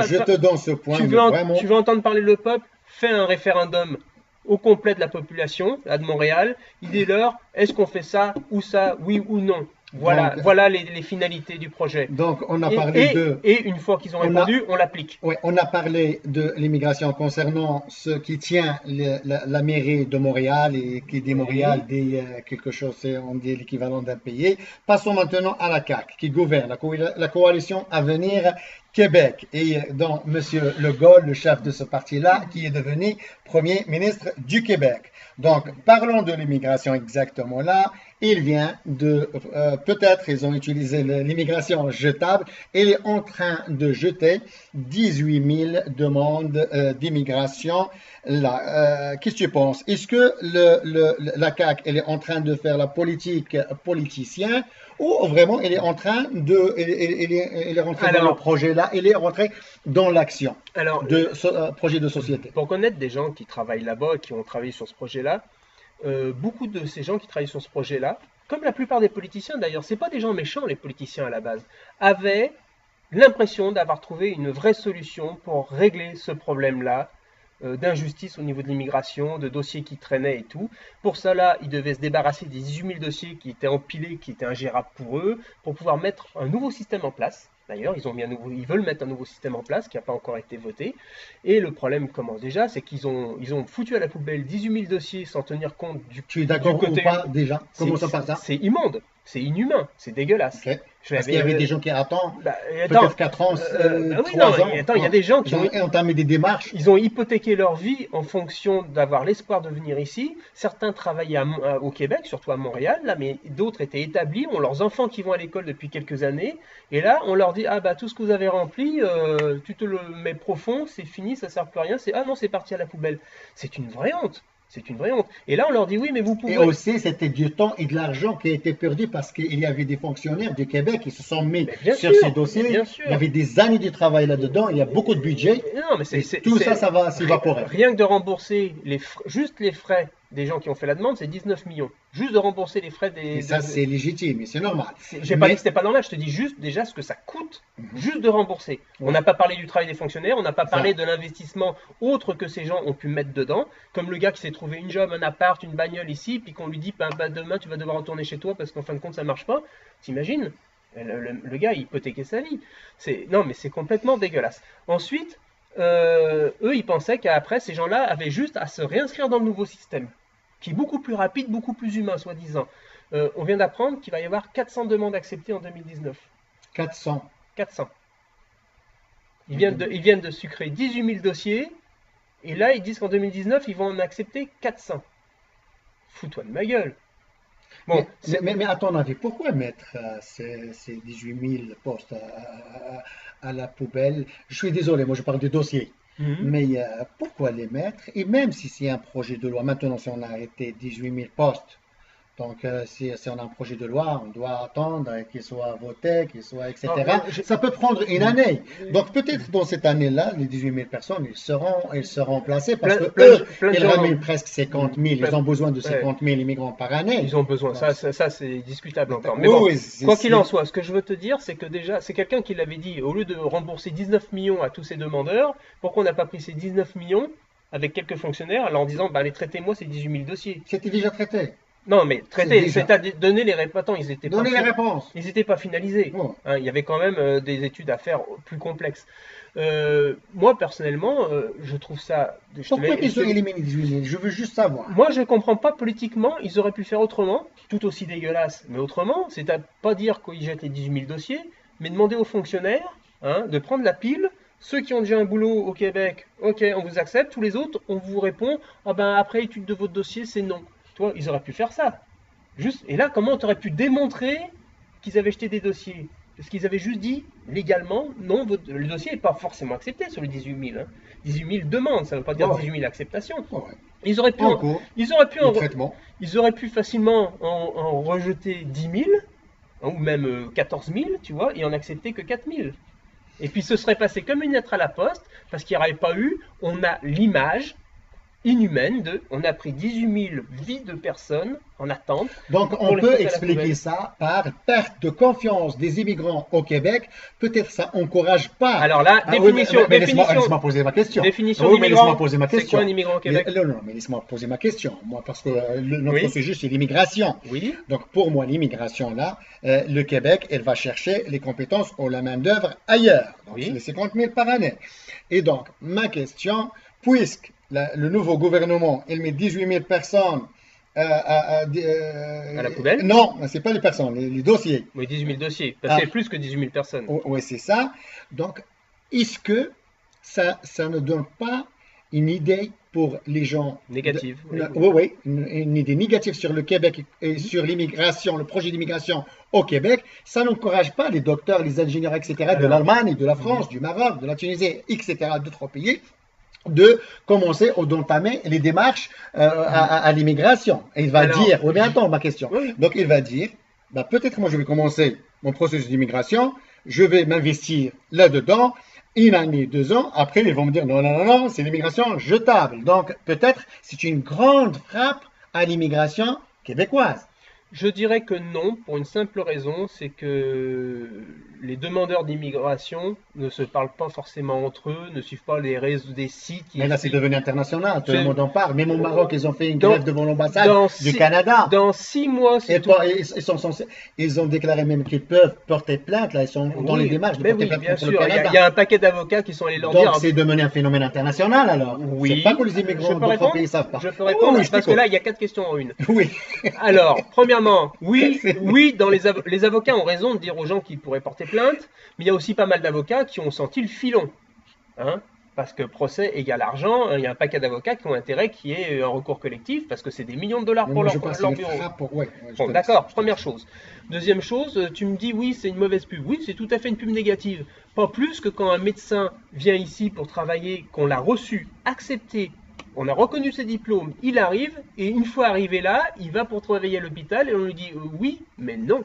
Je te donne ce point, mais vraiment. tu veux entendre parler le peuple? Fais un référendum au complet de la population, là, de Montréal. Il est l'heure. Est-ce qu'on fait ça ou ça, oui ou non? Voilà, Donc, voilà les finalités du projet. donc, on a parlé de. Et une fois qu'ils ont On a, répondu, on l'applique. ouais, on a parlé de l'immigration concernant ce qui tient la mairie de Montréal et qui dit Montréal Oui. dit quelque chose, on dit l'équivalent d'un pays. Passons maintenant à la CAQ qui gouverne, la coalition Avenir Québec et dont M. Legault, le chef de ce parti-là, qui est devenu Premier ministre du Québec. Donc, parlons de l'immigration exactement là. Il vient de, peut-être ils ont utilisé l'immigration jetable, il est en train de jeter 18 000 demandes d'immigration là. Qu'est-ce que tu penses? Est-ce que la CAQ, elle est en train de faire la politique politicien ou vraiment elle est en train de, elle est rentrée dans le projet là, elle est rentrée dans l'action de projet de société? Pour connaître des gens qui travaillent là-bas, qui ont travaillé sur ce projet-là, beaucoup de ces gens qui travaillent sur ce projet-là, comme la plupart des politiciens d'ailleurs, c'est pas des gens méchants les politiciens à la base, avaient l'impression d'avoir trouvé une vraie solution pour régler ce problème-là d'injustice au niveau de l'immigration, de dossiers qui traînaient et tout. Pour cela, ils devaient se débarrasser des 18 000 dossiers qui étaient empilés, qui étaient ingérables pour eux, pour pouvoir mettre un nouveau système en place. D'ailleurs, ils veulent mettre un nouveau système en place qui n'a pas encore été voté. Et le problème commence déjà, c'est qu'ils ont foutu à la poubelle 18 000 dossiers sans tenir compte Tu es d'accord ou pas déjà? Commençons par ça. C'est immonde, c'est inhumain, c'est dégueulasse. Okay. Parce qu'il y avait des gens qui attendent attends, peut-être 4 ans, oui, 3 ans. attends, il y a des gens qui ont entamé des démarches. Ils ont hypothéqué leur vie en fonction d'avoir l'espoir de venir ici. Certains travaillaient au Québec, surtout à Montréal, là, mais d'autres étaient établis, ont leurs enfants qui vont à l'école depuis quelques années. Et là, on leur dit, ah bah tout ce que vous avez rempli, tu te le mets profond, c'est fini, ça sert plus à rien. Ah non, c'est parti à la poubelle. C'est une vraie honte. C'est une vraie honte. Et là, on leur dit oui, mais vous pouvez. Et aussi, c'était du temps et de l'argent qui a été perdu parce qu'il y avait des fonctionnaires du Québec qui se sont mis sur ces dossiers. Bien sûr. Il y avait des années de travail là-dedans. Il y a beaucoup de budget. Non, mais tout ça, ça va s'évaporer. Rien que de rembourser juste les frais des gens qui ont fait la demande, c'est 19 millions. Juste de rembourser les frais des. Et ça, c'est légitime et c'est normal. J'ai pas dit que c'était pas normal, je te dis juste déjà ce que ça coûte, juste de rembourser. On n'a pas parlé du travail des fonctionnaires, on n'a pas parlé de l'investissement autre que ces gens ont pu mettre dedans. Comme le gars qui s'est trouvé une job, un appart, une bagnole ici, puis qu'on lui dit bah, demain tu vas devoir retourner chez toi parce qu'en fin de compte ça marche pas. T'imagines? Le gars il hypothéquait sa vie. Non mais c'est complètement dégueulasse. Ensuite, eux ils pensaient qu'après ces gens-là avaient juste à se réinscrire dans le nouveau système, qui est beaucoup plus rapide, beaucoup plus humain, soi-disant. On vient d'apprendre qu'il va y avoir 400 demandes acceptées en 2019. 400. 400. Ils viennent de sucrer 18 000 dossiers Et là, ils disent qu'en 2019, ils vont en accepter 400. Fous-toi de ma gueule. Bon, Mais à ton avis, pourquoi mettre ces 18 000 postes à la poubelle? Je suis désolé, moi je parle de dossier. Mhm. Mais pourquoi les mettre? Et même si c'est un projet de loi, maintenant si on a arrêté 18 000 postes, donc si on a un projet de loi, on doit attendre qu'il soit voté, qu'il soit, alors, etc. Ça peut prendre une année. Donc peut-être dans cette année-là, les 18 000 personnes, ils seront placés parce plein, que plein, eux, plein de ils gens. ramènent presque 50 000. Ils ont besoin de Ouais, 50 000 immigrants par année. ils ont besoin. Donc, Ça c'est discutable encore. Mais oui, bon, oui, quoi qu'il en soit, ce que je veux te dire, c'est que déjà, c'est quelqu'un qui l'avait dit, au lieu de rembourser 19 millions à tous ces demandeurs, pourquoi on n'a pas pris ces 19 millions avec quelques fonctionnaires, alors en disant, bah, allez, traitez-moi ces 18 000 dossiers. c'était déjà traité. Non, mais C'est traiter, déjà. c'est-à-dire donner les répondants, Donnez les réponses. ils n'étaient pas finalisés. Bon. Hein, il y avait quand même des études à faire plus complexes. Moi, personnellement, je trouve ça. Pourquoi ils ont éliminé 18 000? Je veux juste savoir. Moi, je ne comprends pas politiquement. Ils auraient pu faire autrement, tout aussi dégueulasse, mais autrement. C'est à pas dire qu'ils jettent les 18 000 dossiers, mais demander aux fonctionnaires de prendre la pile. Ceux qui ont déjà un boulot au Québec, ok, on vous accepte. Tous les autres, on vous répond, ah ben après étude de votre dossier, c'est non. Toi, ils auraient pu faire ça. Juste, et là, comment tu aurais pu démontrer qu'ils avaient jeté des dossiers? Parce qu'ils avaient juste dit légalement, non, le dossier n'est pas forcément accepté sur les 18 000. Hein. 18 000 demandes, ça ne veut pas dire 18 000 acceptations. Ouais. Ils auraient pu, En cours, le traitement. ils auraient pu facilement en rejeter 10 000, hein, ou même 14 000, tu vois, et en accepter que 4 000. Et puis ce serait passé comme une lettre à la poste, parce qu'il n'y aurait pas eu, on a l'image inhumaine on a pris 18 000 vies de personnes en attente. Donc on peut expliquer ça par perte de confiance des immigrants au Québec. Peut-être ça encourage pas. Alors là, définition. Mais laisse-moi poser ma question. Définition mais laisse-moi poser ma question. C'est quoi un immigrant au Québec? Non, mais laisse-moi poser ma question. Moi, parce que notre sujet c'est l'immigration. Oui. Donc pour moi, l'immigration là, le Québec, elle va chercher les compétences ou la main d'œuvre ailleurs. Donc c'est les 50 000 par année. Et donc ma question, puisque le nouveau gouvernement, il met 18 000 personnes à la poubelle? Non, ce n'est pas les personnes, les dossiers. Oui, 18 000 dossiers. Parce que c'est plus que 18 000 personnes. Oui, c'est ça. Donc, est-ce que ça ne donne pas une idée pour les gens négative? Oui, une idée négative sur le Québec et sur l'immigration, le projet d'immigration au Québec. Ça n'encourage pas les docteurs, les ingénieurs, etc., de l'Allemagne, de la France, du Maroc, de la Tunisie, etc., d'autres pays, de commencer ou d'entamer les démarches à l'immigration. Et il va dire, oui mais attends ma question, donc il va dire, bah, peut-être moi je vais commencer mon processus d'immigration, je vais m'investir là-dedans, une année, 2 ans, après ils vont me dire non, non, non, non, c'est l'immigration jetable. Donc peut-être c'est une grande frappe à l'immigration québécoise. Je dirais que non, pour une simple raison, c'est que les demandeurs d'immigration ne se parlent pas forcément entre eux, ne suivent pas les réseaux des sites. Mais là, c'est devenu international, tout le monde en parle. Même au Maroc, ils ont fait une grève devant l'ambassade du Canada. Dans 6 mois, c'est tout. Ils ont déclaré même qu'ils peuvent porter plainte, là, ils sont dans les démarches de porter plainte contre le Canada. Il y a un paquet d'avocats qui sont allés leur dire. Donc, c'est devenu un phénomène international, alors. Oui. C'est pas que les immigrants d'autres pays ne savent pas. Je peux répondre, parce que là, il y a 4 questions en une. Oui. Alors, premièrement, oui, les avocats ont raison de dire aux gens qu'ils pourraient porter plainte, mais il y a aussi pas mal d'avocats qui ont senti le filon. Hein, parce que procès égale argent, il y a un paquet d'avocats qui ont intérêt qu'il y ait un recours collectif, parce que c'est des millions de dollars pour leur bureau. Bon, d'accord, première chose. Deuxième chose, tu me dis oui, c'est une mauvaise pub. Oui, c'est tout à fait une pub négative. Pas plus que quand un médecin vient ici pour travailler, qu'on l'a reçu, accepté, on a reconnu ses diplômes, il arrive, et une fois arrivé là, il va pour travailler à l'hôpital, et on lui dit oui, mais non,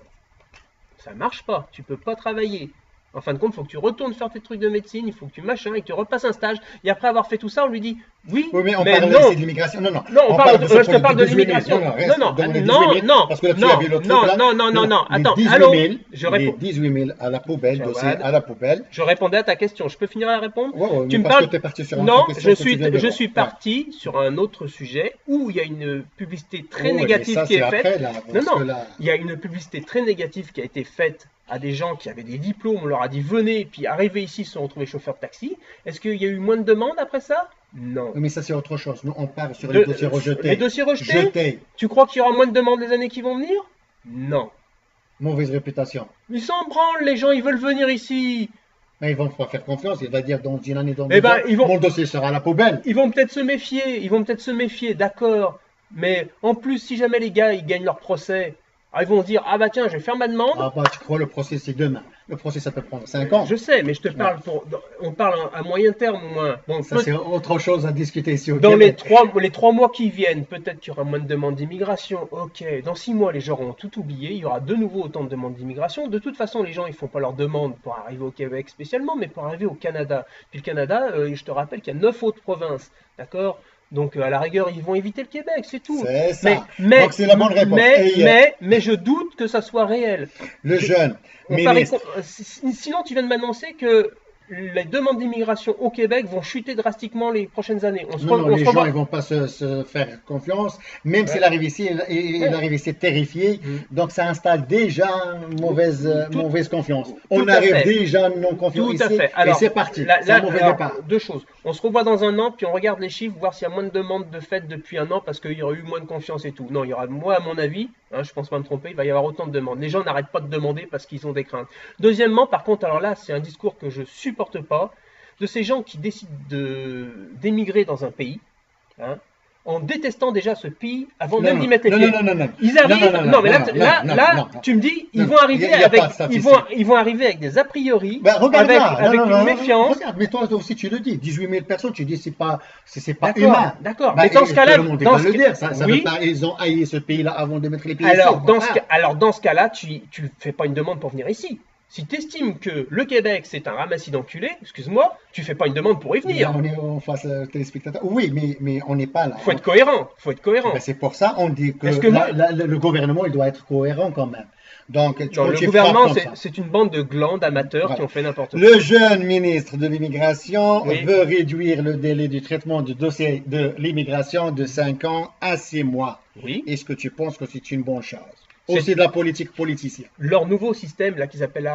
ça marche pas, tu peux pas travailler. En fin de compte, il faut que tu retournes faire tes trucs de médecine, il faut que tu machin, et que tu repasses un stage. Et après avoir fait tout ça, on lui dit oui, mais on parle non. De l'immigration. Non, je te parle de l'immigration. Non. Parce que là, tu as vu l'autre truc là. Non. Attends, je réponds. 18 000 à la poubelle, dossier à la poubelle. Je répondais à ta question. Je peux finir à répondre? Tu me parles. Non, je suis parti sur un autre sujet où il y a une publicité très négative qui est faite. Non, il y a une publicité très négative qui a été faite à des gens qui avaient des diplômes, on leur a dit venez, puis arrivés ici, ils se sont retrouvés chauffeurs de taxi. Est-ce qu'il y a eu moins de demandes après ça? Non. Mais ça c'est autre chose. Nous on parle sur les dossiers rejetés. Les dossiers rejetés? Tu crois qu'il y aura moins de demandes les années qui vont venir? Non. Mauvaise réputation. Ils s'en branlent, les gens, ils veulent venir ici. Mais ils vont pas faire confiance. Il va dire dans une année, dans Eh 2 ans, ben, mon dossier sera à la poubelle. ils vont peut-être se méfier, d'accord. Mais en plus, si jamais les gars ils gagnent leur procès, ils vont se dire ah bah tiens, je vais faire ma demande. Ah bah, tu crois le procès, c'est demain. Le procès, ça peut prendre 5 ans. Je sais, mais je te Ouais. parle on parle à moyen terme au moins. Bon, Ça, c'est autre chose à discuter ici au dans Québec. les 3 mois qui viennent, peut-être qu'il y aura moins de demandes d'immigration. Ok, dans 6 mois, les gens auront tout oublié. Il y aura de nouveau autant de demandes d'immigration. De toute façon, les gens, ils font pas leur demande pour arriver au Québec spécialement, mais pour arriver au Canada. Puis le Canada, je te rappelle qu'il y a 9 autres provinces, d'accord? Donc à la rigueur, ils vont éviter le Québec, c'est tout. C'est ça. Donc c'est la bonne réponse. Mais je doute que ça soit réel. Le jeune On ministre. sinon, tu viens de m'annoncer que les demandes d'immigration au Québec vont chuter drastiquement les prochaines années. Non, les gens, ils vont pas se faire confiance. Même s'il arrive ici, il arrive ici terrifié. Donc, ça installe déjà une mauvaise confiance. On arrive déjà non confiant ici. Alors, et c'est parti. C'est un mauvais départ. 2 choses. On se revoit dans un an, puis on regarde les chiffres, voir s'il y a moins de demandes de fait depuis un an, parce qu'il y aura eu moins de confiance et tout. Non, il y aura, moi, à mon avis, je pense pas me tromper, il va y avoir autant de demandes. Les gens n'arrêtent pas de demander parce qu'ils ont des craintes. Deuxièmement, par contre, alors là, c'est un discours que je supporte pas, de ces gens qui décident d'émigrer dans un pays, en détestant déjà ce pays avant même d'y mettre les pieds. Non. Ils arrivent. Non, mais là, tu me dis, ils vont arriver avec des a priori, avec une méfiance. Regarde, mais toi aussi tu le dis, 18 000 personnes, tu dis c'est pas humain. D'accord. Mais dans ce cas-là, ils ont haï ce pays-là avant de mettre les pieds ici. Alors dans ce cas-là, tu fais pas une demande pour venir ici. Si tu estimes que le Québec c'est un ramassis d'enculés, excuse-moi, tu fais pas une demande pour y venir. On est en face téléspectateurs. Oui, mais on n'est pas là. Faut être cohérent. Ben, c'est pour ça on dit que le gouvernement il doit être cohérent quand même. Donc, le gouvernement, c'est une bande de glandes amateurs qui ont fait n'importe quoi. Le jeune ministre de l'immigration veut réduire le délai du traitement du dossier de l'immigration de 5 ans à 6 mois. Oui. Est-ce que tu penses que c'est une bonne chose? Aussi de la politique politicienne. Leur nouveau système, là, qu'ils appellent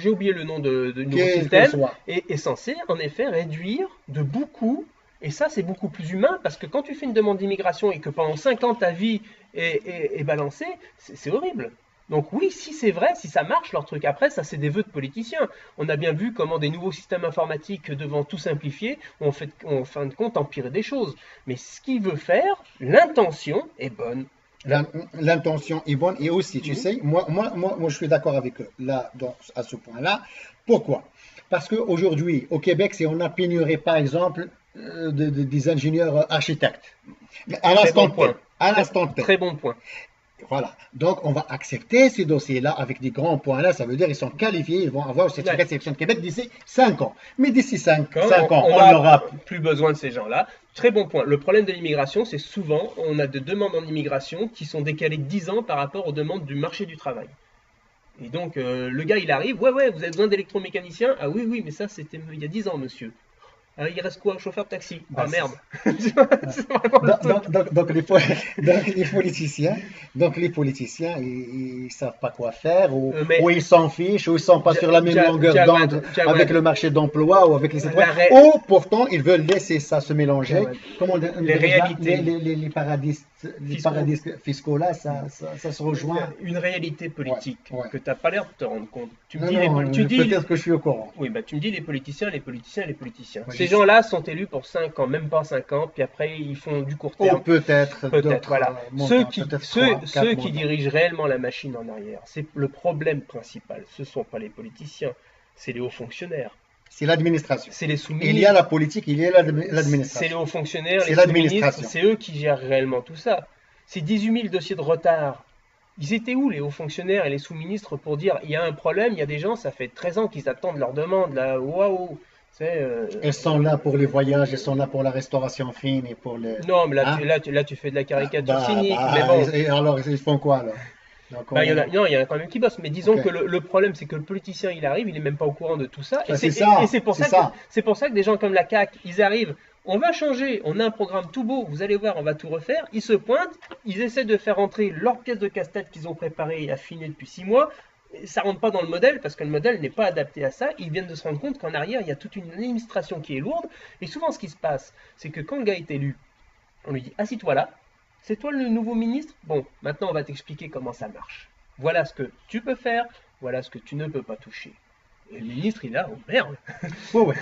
j'ai oublié le nom de nouveau système, est censé, en effet, réduire de beaucoup, et ça, c'est beaucoup plus humain, parce que quand tu fais une demande d'immigration et que pendant 5 ans, ta vie est balancée, c'est horrible. Donc oui, si c'est vrai, si ça marche leur truc, après ça c'est des vœux de politiciens. On a bien vu comment des nouveaux systèmes informatiques devant tout simplifier ont en fin de compte empirer des choses. Mais ce qu'il veut faire, l'intention est bonne. L'intention est bonne et aussi, tu sais, moi je suis d'accord avec eux là, à ce point-là. Pourquoi? Parce qu'aujourd'hui, au Québec, si on a pénurie, par exemple, des ingénieurs architectes, à l'instant T. Très bon point. Voilà. Donc, on va accepter ces dossiers-là avec des grands points là. Ça veut dire qu'ils sont qualifiés, ils vont avoir cette réception de Québec d'ici 5 ans. Mais d'ici 5 ans, on n'aura plus besoin de ces gens-là. Très bon point. Le problème de l'immigration, c'est souvent, on a des demandes en immigration qui sont décalées de 10 ans par rapport aux demandes du marché du travail. Et donc, le gars, il arrive, ouais, vous avez besoin d'électromécaniciens? Ah oui, mais ça, c'était il y a 10 ans, monsieur. Il reste quoi? Chauffeur de taxi. Ah merde. Donc les politiciens, ils savent pas quoi faire, ou ils s'en fichent, ou ils sont pas sur la même longueur d'onde avec le marché d'emploi ou avec les citoyens. Ou pourtant ils veulent laisser ça se mélanger. Comment les réalités, les paradis fiscaux là, ça se rejoint. Une réalité politique que tu n'as pas l'air de te rendre compte. Tu me dis peut-être que je suis au courant. Oui, tu me dis les politiciens. Ces gens-là sont élus pour 5 ans, même pas 5 ans, puis après ils font du court terme. Peut-être, voilà. Ceux qui dirigent réellement la machine en arrière, c'est le problème principal. Ce ne sont pas les politiciens, c'est les hauts fonctionnaires. C'est l'administration. C'est les sous-ministres. Il y a la politique, il y a l'administration. C'est les hauts fonctionnaires, les sous-ministres, c'est eux qui gèrent réellement tout ça. Ces 18 000 dossiers de retard, ils étaient où les hauts fonctionnaires et les sous-ministres pour dire il y a un problème, il y a des gens, ça fait 13 ans qu'ils attendent leur demande, là, waouh. Elles sont là pour les voyages, elles sont là pour la restauration fine et pour les... Non, mais là, tu fais de la caricature cynique. Mais bon. Et alors, ils font quoi alors? Il y en a quand même qui bossent. Mais disons que le problème, c'est que le politicien, il arrive, il n'est même pas au courant de tout ça. Et c'est pour ça que des gens comme la CAQ, ils arrivent. On va changer, on a un programme tout beau, vous allez voir, on va tout refaire. Ils se pointent, ils essaient de faire entrer leur pièce de casse-tête qu'ils ont préparée et affinée depuis 6 mois. Ça rentre pas dans le modèle parce que le modèle n'est pas adapté à ça. Ils viennent de se rendre compte qu'en arrière, il y a toute une administration qui est lourde. Et souvent, ce qui se passe, c'est que quand le gars est élu, on lui dit « Assis-toi là, c'est toi le nouveau ministre? Bon, maintenant, on va t'expliquer comment ça marche. Voilà ce que tu peux faire, voilà ce que tu ne peux pas toucher. » Et le ministre, il est là, oh merde. Ouais, ouais.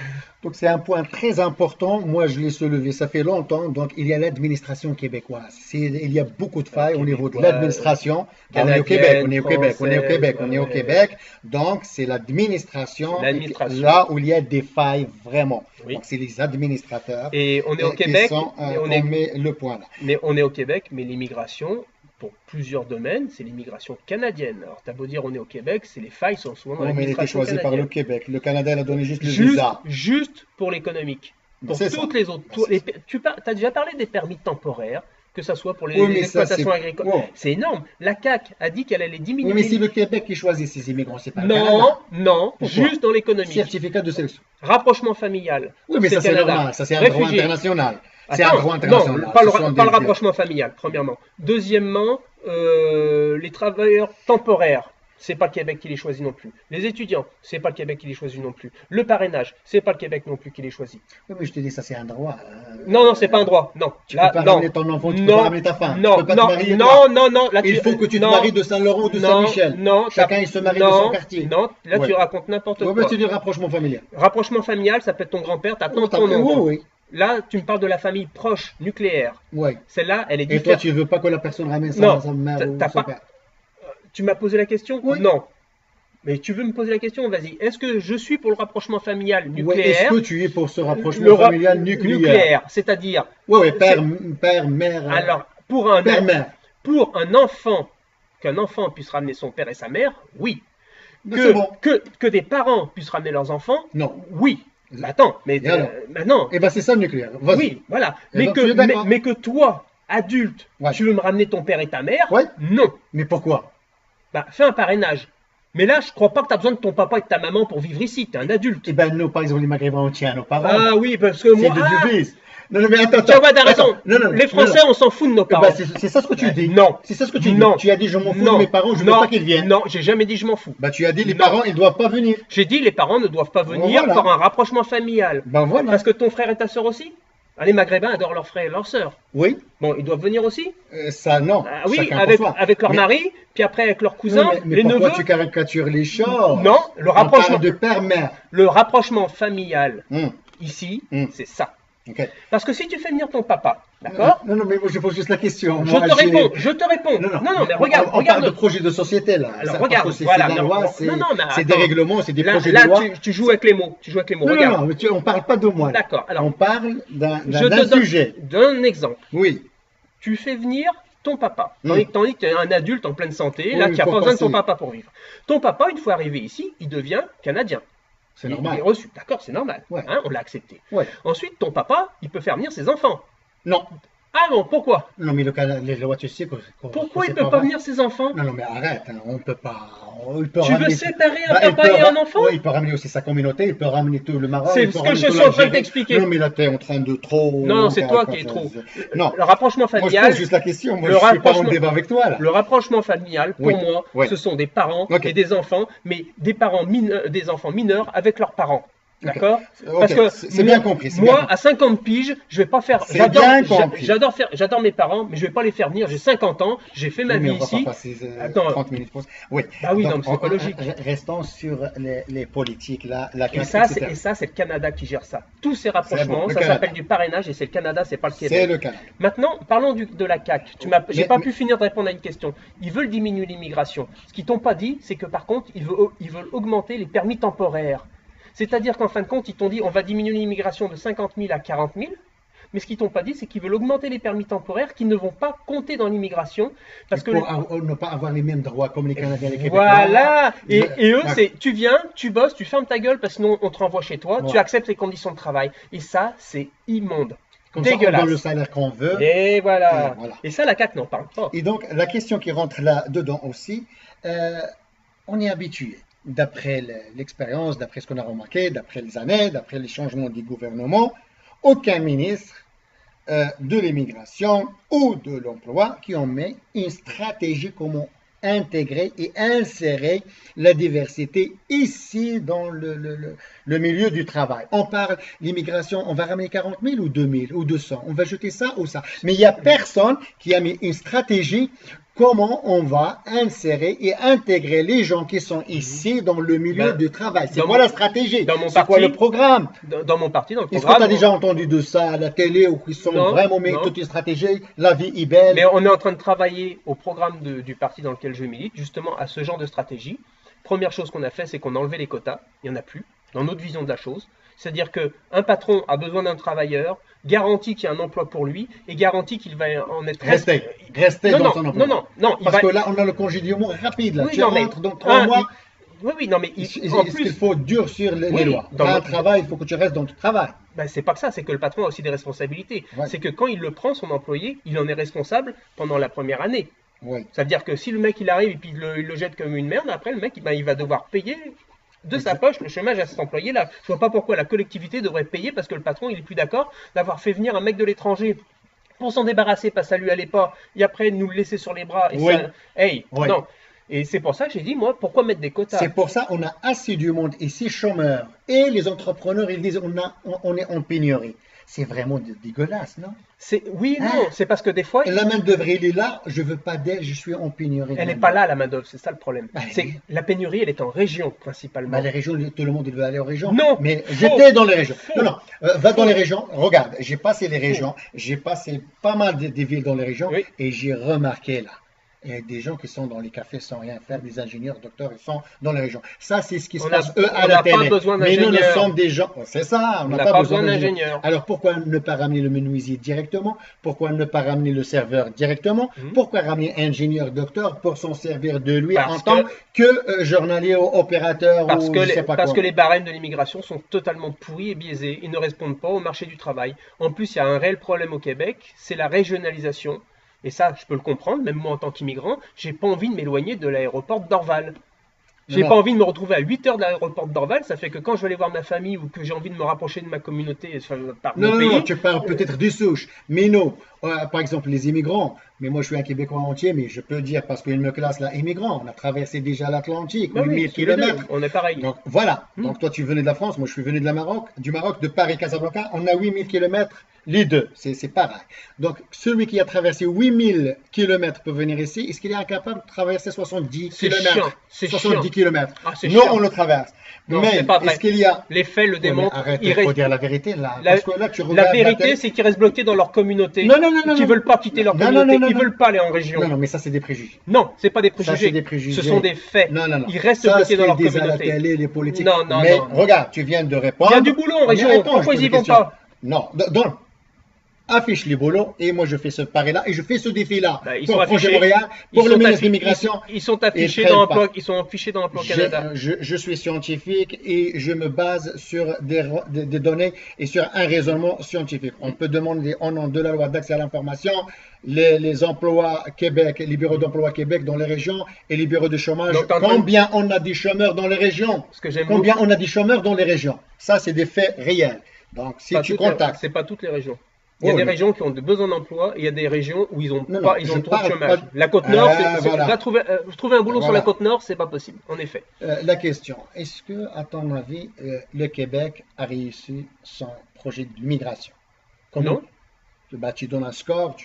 Donc c'est un point très important. Moi, je l'ai soulevé, ça fait longtemps. Donc il y a l'administration québécoise. Il y a beaucoup de failles au niveau de Québécoise, l'administration. Ben, on est au Québec, on canadienne, est au Québec, on est au française, Québec, on est au Québec. Donc c'est c'est l'administration l'administration. là où il y a des failles vraiment. Oui. Donc c'est les administrateurs Et on est au qui Québec, sont mais on qu'on est, met le point là. mais on est au Québec, mais l'immigration, pour plusieurs domaines, c'est l'immigration canadienne. Alors, t'as beau dire on est au Québec, c'est les failles sont souvent dans Oui, mais il a été l'administration choisi par le canadienne. Québec. Le Canada, il a donné juste le Juste, visa. juste pour l'économique. Ben, Pour c'est ça. toutes les autres, Ben, c'est ça. tu as déjà parlé des permis temporaires, que ce soit pour Oui, les mais ça, c'est. exploitations agricoles. Ouais. C'est énorme. La CAQ a dit qu'elle allait Oui, mais c'est diminuer. le Québec qui choisit ses immigrants, c'est pas le Non, Canada. non, Pourquoi? juste dans l'économique. Certificat de sélection. Rapprochement familial, Oui, mais c'est ça le c'est Canada. normal, ça c'est un droit Réfugiés. international. C'est un Attends, droit non, international. pas Ce sont pas le des. rapprochement familial, premièrement. Deuxièmement, les travailleurs temporaires, c'est pas le Québec qui les choisit non plus. Les étudiants, c'est pas le Québec qui les choisit non plus. Le parrainage, c'est pas le Québec non plus qui les choisit. Oui, mais je te dis, ça c'est un droit. Non, non, c'est pas un droit. Non, Tu là, peux pas non, ramener ton enfant, tu peux non, pas ramener ta femme. non, Tu peux pas non, te marier non, toi. non, non. Là, Il faut que tu te non, maries de Saint-Laurent ou de non, Saint-Michel. non, Chacun il se marie de non, son quartier. non. Là, Ouais. tu racontes n'importe Oui, mais quoi. c'est du rapprochement familial. Rapprochement familial, ça peut être ton grand-père, ta tante, ton Oui, oncle. oui. Là, tu me parles de la famille proche, nucléaire. Oui. Celle-là, elle est Et toi, différente. tu veux pas que la personne ramène Non, sa mère ou t'as son pas. père? Tu m'as posé la question? Oui. Non. Mais tu veux me poser la question? Vas-y. Est-ce que je suis pour le rapprochement familial Oui, est-ce nucléaire? que tu es pour ce Le rapprochement familial nucléaire? c'est-à-dire, Oui, oui, c'est- père, mère, alors, père, mère. pour un enfant, qu'un enfant puisse ramener son père et sa mère, oui. Ben, c'est bon. Que des parents puissent ramener leurs enfants, Non. oui. Bah, attends, mais Et alors maintenant, Eh ben, c'est ça le nucléaire. Vas-y. oui, voilà. Et donc, tu es d'accord. Mais que toi, adulte, Ouais. tu veux me ramener ton père et ta mère, Ouais. non. Mais pourquoi? Bah, fais un parrainage. Mais là, je crois pas que tu as besoin de ton papa et de ta maman pour vivre ici. Tu es un adulte. Eh ben, nous, par exemple, les Maghrébins, on tient à nos parents. Ah oui, parce que C'est moi. de Ah, devise. Non, non, mais attends, tiens, ouais, t'as attends. raison. Non, non, Les Français, non. on s'en fout de nos Eh parents. ben, c'est ça ce que tu dis. Non. C'est ça ce que tu dis. Non. Tu as dit, je m'en fous Non. de mes parents, je veux Non. pas qu'ils viennent. Non, j'ai jamais dit je m'en fous. Bah, tu as dit, les Non. parents, ils doivent pas venir. J'ai dit les parents ne doivent pas venir Voilà. par un rapprochement familial. Ben voilà. Parce que ton frère et ta sœur aussi. Ah, les Maghrébins adorent leurs frères et leurs sœurs. Oui, Bon, ils doivent venir aussi. ça, non. Ah oui, Chacun avec, pour soi. avec leur Mais- mari, puis après avec leurs Oui, cousins, mais les pourquoi neveux. tu caricatures les choses? Non, le On rapprochement, parle de père-mère. le rapprochement familial ici, Hum. c'est ça. Ok. Parce que si tu fais venir ton papa, d'accord? Non, non, mais moi, je pose juste la question. Je Moi, te j'ai- réponds, je te réponds. Non, non, non, mais on- regarde, on regarde. parle de projet de société, là. Alors, Ça, regarde, parce que voilà, c'est la non, loi, non, c'est non, mais c'est des attends. règlements, c'est des Là, projets là, de loi. tu joues avec les mots. Tu joues avec les mots. Non, Regarde. non, non, mais on parle pas de moi. là. D'accord, alors. On parle d'un Je te donne sujet. donne un exemple. Oui. Tu fais venir ton papa. Mm. Tandis que tu es un adulte en pleine santé, Oui, là, mais qui n'a pas pourquoi besoin de ton c'est- papa pour vivre. Ton papa, une fois arrivé ici, il devient canadien. C'est Il normal. est reçu. D'accord, c'est normal. Ouais. Hein, on l'a accepté. Ouais. Ensuite, ton papa, il peut faire venir ses enfants. Non. Ah non, pourquoi? Non, mais le Canada, les lois, tu sais Pourquoi il c'est ne peut pas vrai. venir ses enfants? Non, non, mais arrête, hein, on peut pas. Il peut Tu veux ramener- séparer un Bah, il papa peut et un enfant? Oui, il peut ramener aussi sa communauté, il peut ramener tout le Maroc. C'est il peut ce que ramener je tout suis en train de l'Algérie. t'expliquer. Non, mais là, tu es en train de trop. Non, c'est toi qui es trop. Non, Le rapprochement moi, je familial, pose juste la question. Moi, le je suis pas en rapprochement- débat avec toi, là. le rapprochement familial, pour Oui, moi, oui. ce sont des parents Ok. et des enfants, mais des enfants mineurs avec leurs parents. D'accord? Ok, Parce que c'est bien compris. c'est moi, bien compris. à 50 piges, je vais pas faire. C'est bien j'a- compris. j'adore mes parents, mais je vais pas les faire venir. J'ai 50 ans, j'ai fait ma Oui, mais vie on va ici. pas passer Attends. 30 minutes pour ça. Oui. Bah oui, Donc, non, mais c'est pas logique. Restons sur les politiques, la Et carte, ça, etc. c'est le Canada qui gère ça. Tous ces rapprochements, bon, le ça Canada. s'appelle du parrainage et c'est le Canada, c'est pas le C'est Québec. le Canada. Maintenant, parlons de la CAQ. J'ai Mais- pas pu finir de répondre à une question. Ils veulent diminuer l'immigration. Ce qu'ils t'ont pas dit, c'est que par contre, ils veulent augmenter les permis temporaires. C'est-à-dire qu'en fin de compte, ils t'ont dit on va diminuer l'immigration de 50 000 à 40 000. Mais ce qu'ils t'ont pas dit, c'est qu'ils veulent augmenter les permis temporaires qui ne vont pas compter dans l'immigration. Parce que Ne pas avoir les mêmes droits comme les Canadiens et les Québécois. voilà. Et eux, Ouais. c'est tu viens, tu bosses, tu fermes ta gueule parce que sinon on te renvoie chez toi. Tu Ouais. acceptes les conditions de travail. Et ça, c'est immonde. Comme ça, on Dégueulasse. donne le salaire qu'on veut. Et voilà. Et voilà. Et ça, la CAQ n'en parle pas. Et donc, la question qui rentre là-dedans aussi, on est habitué, d'après l'expérience, d'après ce qu'on a remarqué, d'après les années, d'après les changements du gouvernement, aucun ministre de l'immigration ou de l'emploi qui ont mis une stratégie comment intégrer et insérer la diversité ici dans le milieu du travail. On parle l'immigration, on va ramener 40 000 ou 2 000 ou 200, on va jeter ça ou ça. Mais il n'y a personne qui a mis une stratégie comment on va insérer et intégrer les gens qui sont ici dans le milieu Ben, du travail. C'est dans quoi mon- la stratégie? dans mon C'est quoi le parti, programme? dans mon parti, dans le Est-ce que tu as programme, déjà entendu de ça à la télé ou qui sont non, vraiment mis non. toutes les stratégies? La vie est belle. Mais on est en train de travailler au programme du parti dans lequel je milite, justement à ce genre de stratégie. Première chose qu'on a fait, c'est qu'on a enlevé les quotas. Il n'y en a plus, dans notre vision de la chose. C'est-à-dire qu'un patron a besoin d'un travailleur, garantit qu'il y a un emploi pour lui et garantit qu'il va en être Rester Non, dans non, son emploi. non, il Parce va. que là, on a le congédiement rapide. Là. Oui, Tu non, mais rentres dans 3 mois. oui, oui, non, mais en Est-ce plus, qu'il faut durcir les oui, lois? dans Dans un notre- travail, il faut que tu restes dans ton travail. ben, c'est pas que ça, c'est que le patron a aussi des responsabilités. Ouais. C'est que quand il le prend, son employé, il en est responsable pendant la première année. Oui. Ça veut dire que si le mec il arrive et puis il le jette comme une merde, après le mec ben, il va devoir payer de sa poche le chômage à cet employé-là. Je vois pas pourquoi la collectivité devrait payer parce que le patron il est plus d'accord d'avoir fait venir un mec de l'étranger pour s'en débarrasser, parce que ça lui allait pas, et après nous le laisser sur les bras. Et Oui. ça, hey, Oui. non. Et c'est pour ça que j'ai dit, moi, pourquoi mettre des quotas? C'est pour ça qu'on a assez du monde ici, chômeurs. Et les entrepreneurs, ils disent on est en pénurie. C'est vraiment dégueulasse, non? Oui et non, Ah. c'est parce que des fois, La main-d'œuvre, elle est là, je veux pas d'aide, je suis en pénurie. elle n'est pas là, la main-d'œuvre, c'est ça le problème. Bah, C'est la pénurie, elle est en région principalement. Bah, les régions, tout le monde il veut aller aux régions. Non, Mais faux, j'étais dans les régions. faux, Non, non, va dans faux. les régions. Regarde, j'ai passé les régions. J'ai passé pas mal des villes dans les régions. Oui. Et j'ai remarqué là. Il y a des gens qui sont dans les cafés sans rien faire, des ingénieurs, docteurs, ils sont dans les régions. Ça, c'est ce qui se On a- passe, eux, à on la n'a pas télé. besoin Mais nous, nous d'ingénieurs. sommes des gens. C'est ça, On n'a pas besoin d'ingénieurs. Alors, pourquoi ne pas ramener le menuisier directement? Pourquoi ne pas ramener le serveur directement? Mhm. Pourquoi ramener ingénieur, docteur pour s'en servir de lui Parce en tant que journalier ou opérateur Parce ou que, je sais pas parce quoi. que les barèmes de l'immigration sont totalement pourris et biaisés. Ils ne répondent pas au marché du travail. En plus, il y a un réel problème au Québec, c'est la régionalisation. Et ça, je peux le comprendre, même moi en tant qu'immigrant, j'ai pas envie de m'éloigner de l'aéroport de Dorval. J'ai Non. pas envie de me retrouver à 8 heures de l'aéroport de Dorval, ça fait que quand je vais aller voir ma famille ou que j'ai envie de me rapprocher de ma communauté par Non, mon non, pays, non, tu parles peut-être du souche, mais non. Par exemple, les immigrants. Mais moi, je suis un Québécois entier, mais je peux dire, parce qu'ils me classent là, immigrant. On a traversé déjà l'Atlantique, bah oui, 8000 tous les deux, kilomètres. on est pareil. Donc voilà. Hmm. Donc toi, tu venais de la France, moi, je suis venu de la Maroc, du Maroc, de Paris, Casablanca. On a 8000 kilomètres, les deux. C'est pareil. Donc celui qui a traversé 8000 kilomètres pour venir ici, est-ce qu'il est incapable de traverser 70 C'est chiant, kilomètres? c'est 70 chiant. kilomètres. Ah, c'est Non, chiant. on le traverse. Non, Mais c'est pas vrai. est-ce qu'il y a... Les faits le Ouais, mais démontrent. arrête, Il il faut reste- dire la vérité là. La- Parce que là, tu La regardes vérité, télé- c'est qu'ils restent bloqués dans leur communauté, Non, non, non, non, qui non. veulent pas quitter leur Non, non, communauté, non, non, ils non. veulent pas aller en région. Non, non, mais ça, c'est des préjugés. Non, c'est pas des Ça, préjugés. c'est des préjugés. Ce sont des faits. Non, non, non. Ils restent Ça, bloqués ce dans leur qu'ils disent à la communauté. télé, les politiques. Non, non, mais non. regarde, tu viens de répondre. Il y a du boulot en Mais région. attends, Pourquoi je ils y pose vont une pas? Non, donc, affiche les boulots et moi je fais ce pari-là et je fais ce défi-là Bah, ils pour sont Projet affichés. Montréal, Ils pour le sont ministre de affi- l'Immigration. Ils sont affichés prennent dans pas. Emploi, ils sont affichés dans Emploi Canada. Je suis scientifique et je me base sur des données et sur un raisonnement scientifique. On peut demander au nom de la loi d'accès à l'information les emplois Québec, les bureaux d'emploi Québec dans les régions et les bureaux de chômage. Donc, t'es en train de- Combien on a des chômeurs dans les régions? Ce que j'aime Combien beaucoup, on a des chômeurs dans les régions? Ça, c'est des faits réels. Donc, si pas tu toutes les- contactes, c'est pas toutes les régions. Il y a Oh, des oui. régions qui ont besoin d'emploi et il y a des régions où ils ont Non, pas, non, ils je ont trop de parle chômage. pas- La côte nord, Ah, voilà. là, trouver un boulot sur Voilà. la côte nord, c'est pas possible, en effet. la question, est-ce que, à ton avis, le Québec a réussi son projet de migration? Non. Bah, tu donnes un score,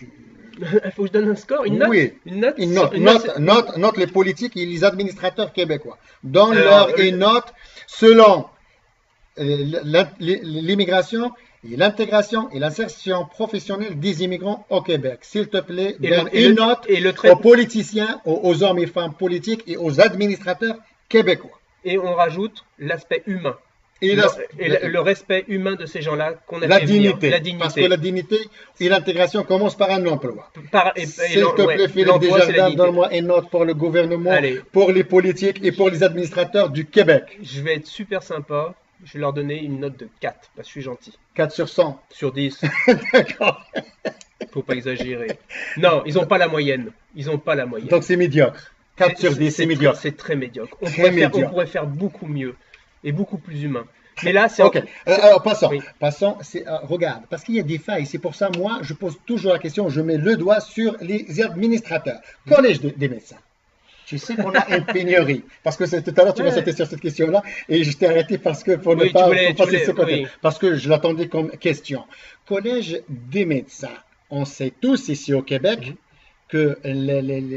Il faut que je donne un score, une note, Oui. une note, Une note, une note les politiques et les administrateurs québécois. Donne Alors, leur une note selon l'immigration et l'intégration et l'insertion professionnelle des immigrants au Québec. S'il te plaît, Et donne le- et une le- note et le trait- aux politiciens, aux hommes et femmes politiques et aux administrateurs québécois. et on rajoute l'aspect humain. Et Le respect humain de ces gens-là qu'on a la fait venir. dignité. La dignité. Parce que la dignité et l'intégration commencent par un emploi. Et S'il te ouais, plaît, Philippe l'emploi, c'est la Desjardins, dignité. donne-moi une note pour le gouvernement, Allez. pour les politiques et pour les administrateurs du Québec. Je vais être super sympa. Je vais leur donner une note de 4, parce que je suis gentil. 4 sur 100. Sur 10, D'accord. faut pas exagérer. Non, ils n'ont pas la moyenne. Ils n'ont pas la moyenne. Donc c'est médiocre. 4 sur 10, c'est médiocre. C'est très médiocre. On Très pourrait, faire, on médiocre. pourrait faire beaucoup mieux et beaucoup plus humain. Mais là, c'est... Ok, alors passons. Oui. Passons, regarde, parce qu'il y a des failles. C'est pour ça, moi, je pose toujours la question, je mets le doigt sur les administrateurs. Collège des médecins. Tu sais qu'on a une pénurie. Parce que tout à l'heure, tu m'as Ouais. sauté sur cette question-là et je t'ai arrêté parce que pour ne Oui, tu pas voulais- pour passer tu de ce voulais- côté. oui. Parce que je l'attendais comme question. Collège des médecins. On sait tous ici au Québec que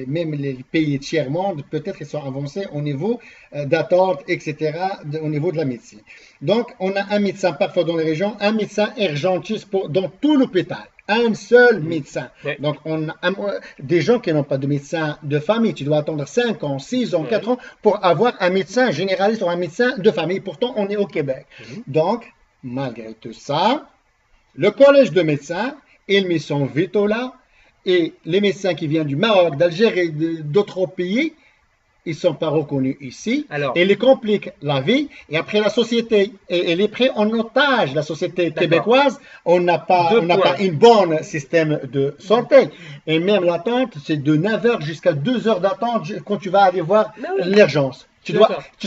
même les pays tiers-monde, peut-être ils sont avancés au niveau d'attente, etc., au niveau de la médecine. Donc, on a un médecin parfois dans les régions, un médecin urgentiste dans tout l'hôpital. Un seul médecin. Ouais. Donc, on a des gens qui n'ont pas de médecin de famille. Tu dois attendre 5 ans, 6 ans, 4 ans pour avoir un médecin généraliste ou un médecin de famille. Pourtant, on est au Québec. Donc, malgré tout ça, le collège de médecins, il met son veto là. Et les médecins qui viennent du Maroc, d'Algérie et d'autres pays, ils ne sont pas reconnus ici. Alors, et ils compliquent la vie. Et après, la société, elle est prise en otage, la société québécoise. On n'a pas un bon système de santé. Et même l'attente, c'est de 9 heures jusqu'à 2 heures d'attente quand tu vas aller voir l'urgence. Tu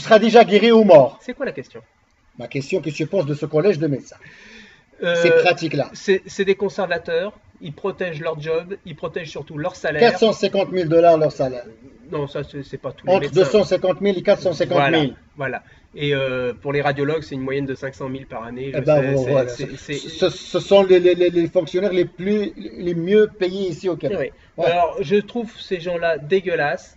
seras déjà guéri ou mort. C'est quoi la question? Ma question que je pose de ce collège de médecins. Ces pratiques-là. C'est des conservateurs. Ils protègent leur job, ils protègent surtout leur salaire. 450 000 $ leur salaire. Non, ça, c'est pas tous les Entre médecins. 250 000 et 450 000. Voilà. Et pour les radiologues, c'est une moyenne de 500 000 par année. Voilà. Ce sont les fonctionnaires les mieux payés ici au Québec. Oui. Ouais. Alors, je trouve ces gens-là dégueulasses.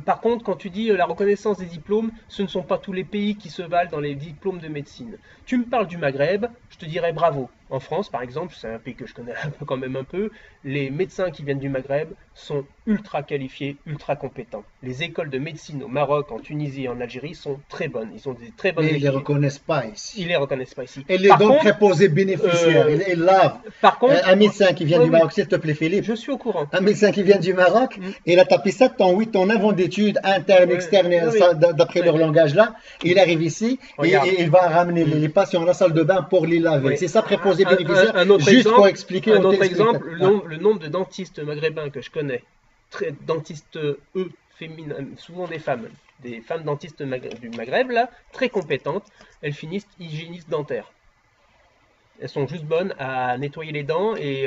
Par contre, quand tu dis la reconnaissance des diplômes, ce ne sont pas tous les pays qui se valent dans les diplômes de médecine. Tu me parles du Maghreb, je te dirais bravo. En France, par exemple, c'est un pays que je connais quand même un peu, les médecins qui viennent du Maghreb sont ultra qualifiés, ultra compétents. Les écoles de médecine au Maroc, en Tunisie et en Algérie sont très bonnes. Ils ont des très bonnes Mais ils ne les équipes. reconnaissent pas ici. Ils les reconnaissent pas ici. Et les dons préposés bénéficiaires, ils lavent. Par contre, un médecin qui vient du Maroc, s'il te plaît Philippe. Je suis au courant. Un médecin qui vient du Maroc, il a tapé 7 ans, 8 ans avant d'études internes, externes, d'après leur langage là. Il arrive ici et il va ramener les patients à la salle de bain pour les laver. C'est ça préposé bénéficiaire. Juste pour expliquer. Un autre exemple, le nombre de dentistes maghrébins que je connais, dentistes féminins, souvent des femmes dentistes du Maghreb là, très compétentes, elles finissent hygiénistes dentaires. Elles sont juste bonnes à nettoyer les dents et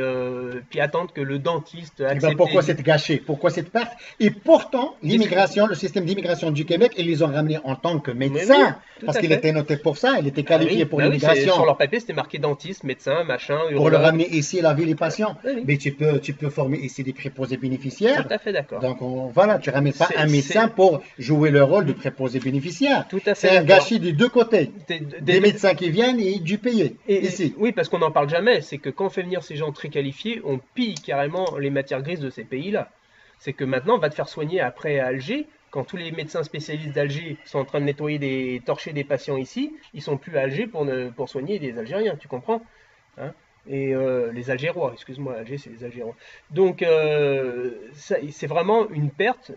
puis attendre que le dentiste accepte. Pourquoi cette gâchée? Pourquoi cette perte? Et pourtant, l'immigration, le système d'immigration du Québec, ils les ont ramenés en tant que médecins. Parce qu'il était noté pour ça, il était qualifié pour l'immigration. Sur leur papier, c'était marqué dentiste, médecin, machin. Pour le ramener ici et laver les patients. Mais tu peux former ici des préposés bénéficiaires. Tout à fait d'accord. Donc voilà, tu ne ramènes pas un médecin pour jouer le rôle de préposé bénéficiaire. Tout à fait. C'est un gâchis des deux côtés. Des médecins qui viennent et du pays. Ici. Oui, parce qu'on n'en parle jamais, c'est que quand on fait venir ces gens très qualifiés, on pille carrément les matières grises de ces pays-là. C'est que maintenant, on va te faire soigner après à Alger, quand tous les médecins spécialistes d'Alger sont en train de torcher des patients ici, ils sont plus à Alger pour soigner des Algériens, tu comprends, hein? Et les Algérois, excuse-moi, Alger c'est les Algérois. Donc c'est vraiment une perte,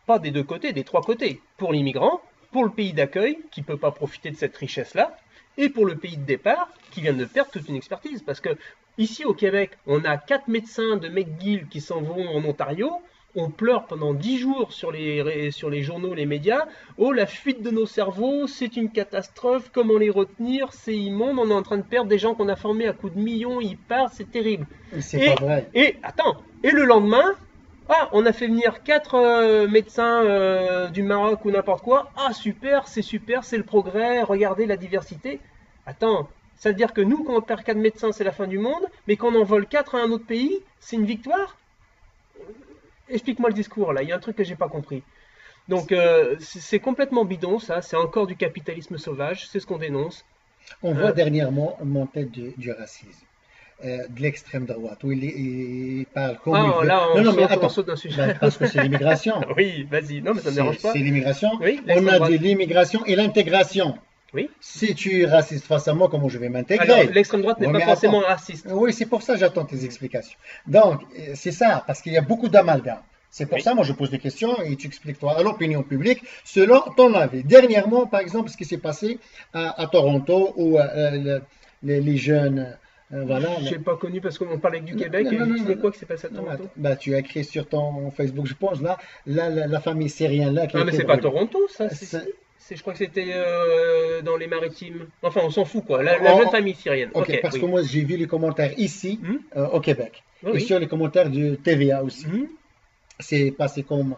pas des deux côtés, des trois côtés. Pour l'immigrant, pour le pays d'accueil qui ne peut pas profiter de cette richesse-là, et pour le pays de départ, qui vient de perdre toute une expertise. Parce que ici au Québec, on a 4 médecins de McGill qui s'en vont en Ontario, on pleure pendant 10 jours sur les journaux, les médias, oh la fuite de nos cerveaux, c'est une catastrophe, comment les retenir, c'est immonde, on est en train de perdre des gens qu'on a formés à coups de millions, ils partent, c'est terrible. C'est pas vrai. Et le lendemain, on a fait venir 4 médecins du Maroc ou n'importe quoi. Ah super, c'est le progrès, regardez la diversité. Attends, ça veut dire que nous, quand on perd 4 médecins, c'est la fin du monde, mais quand on en vole 4 à un autre pays, c'est une victoire? Explique-moi le discours là, il y a un truc que j'ai pas compris. Donc c'est complètement bidon ça, c'est encore du capitalisme sauvage, c'est ce qu'on dénonce. On voit dernièrement monter du racisme. De l'extrême droite, où il parle comme il veut. Là, on saute d'un sujet. Parce que c'est l'immigration. Oui, vas-y, non mais ça ne me dérange pas. C'est l'immigration. Oui, on a dit l'immigration et l'intégration. Oui. Si tu es raciste face à moi, comment je vais m'intégrer? Alors, l'extrême droite n'est pas forcément raciste. Oui, c'est pour ça que j'attends tes explications. Donc, c'est ça, parce qu'il y a beaucoup d'amalgame. C'est pour ça, moi, je pose des questions et tu expliques toi à l'opinion publique selon ton avis. Dernièrement, par exemple, ce qui s'est passé à Toronto, où les jeunes... Voilà, je n'ai pas connu parce qu'on parlait du Québec. C'est quoi qui s'est passé à Toronto? Tu as écrit sur ton Facebook, je pense, là, la famille syrienne là. Mais c'est pas Toronto, ça. Je crois que c'était dans les Maritimes. Enfin, on s'en fout, quoi. La jeune famille syrienne. Ok, parce que moi, j'ai vu les commentaires ici, au Québec. Et sur les commentaires du TVA aussi. C'est passé comme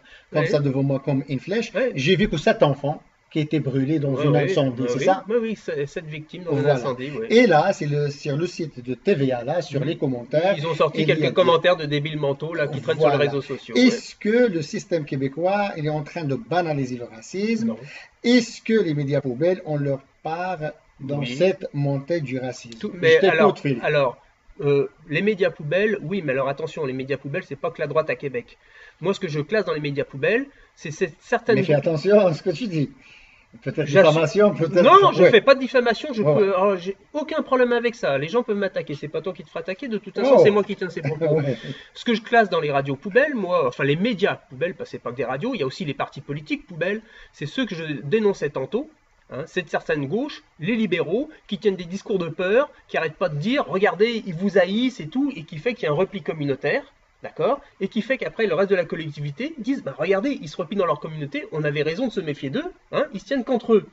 ça devant moi, comme une flèche. J'ai vu que 7 enfants qui a été brûlé dans Ouais, un ouais, incendie, ouais, c'est oui, ça? ouais, oui, 7 victimes dans un Voilà. incendie, ouais. Et là, c'est sur le site de TVA, là, sur les commentaires, Ils ont sorti il y a quelques dit, commentaires de débiles mentaux là qui traînent sur les voilà. réseaux sociaux. Ouais. Est-ce que le système québécois il est en train de banaliser le racisme? Non. Est-ce que les médias poubelles ont leur part dans Oui. cette montée du racisme? Je Mais t'écoute, Philippe. les médias poubelles, oui, mais alors attention, les médias poubelles, c'est pas que la droite à Québec. Moi, ce que je classe dans les médias poubelles, c'est certaines. Mais fais attention à ce que tu dis. Peut-être J'assume- diffamation, peut-être. Non, je Ouais. fais pas de diffamation, Ouais, ouais. alors, j'ai aucun problème avec ça. Les gens peuvent m'attaquer, c'est pas toi qui te feras attaquer, de toute façon, Oh. c'est moi qui tiens ces propos. Ouais. Ce que je classe dans les radios poubelles, moi, enfin les médias poubelles, parce que c'est pas que des radios, il y a aussi les partis politiques poubelles, c'est ceux que je dénonçais tantôt. Hein, c'est de certaines gauches, les libéraux, qui tiennent des discours de peur, qui arrêtent pas de dire, regardez, ils vous haïssent et tout, et qui fait qu'il y a un repli communautaire, d'accord? Et qui fait qu'après, le reste de la collectivité disent, bah regardez, ils se replient dans leur communauté, on avait raison de se méfier d'eux, hein, ils se tiennent contre eux.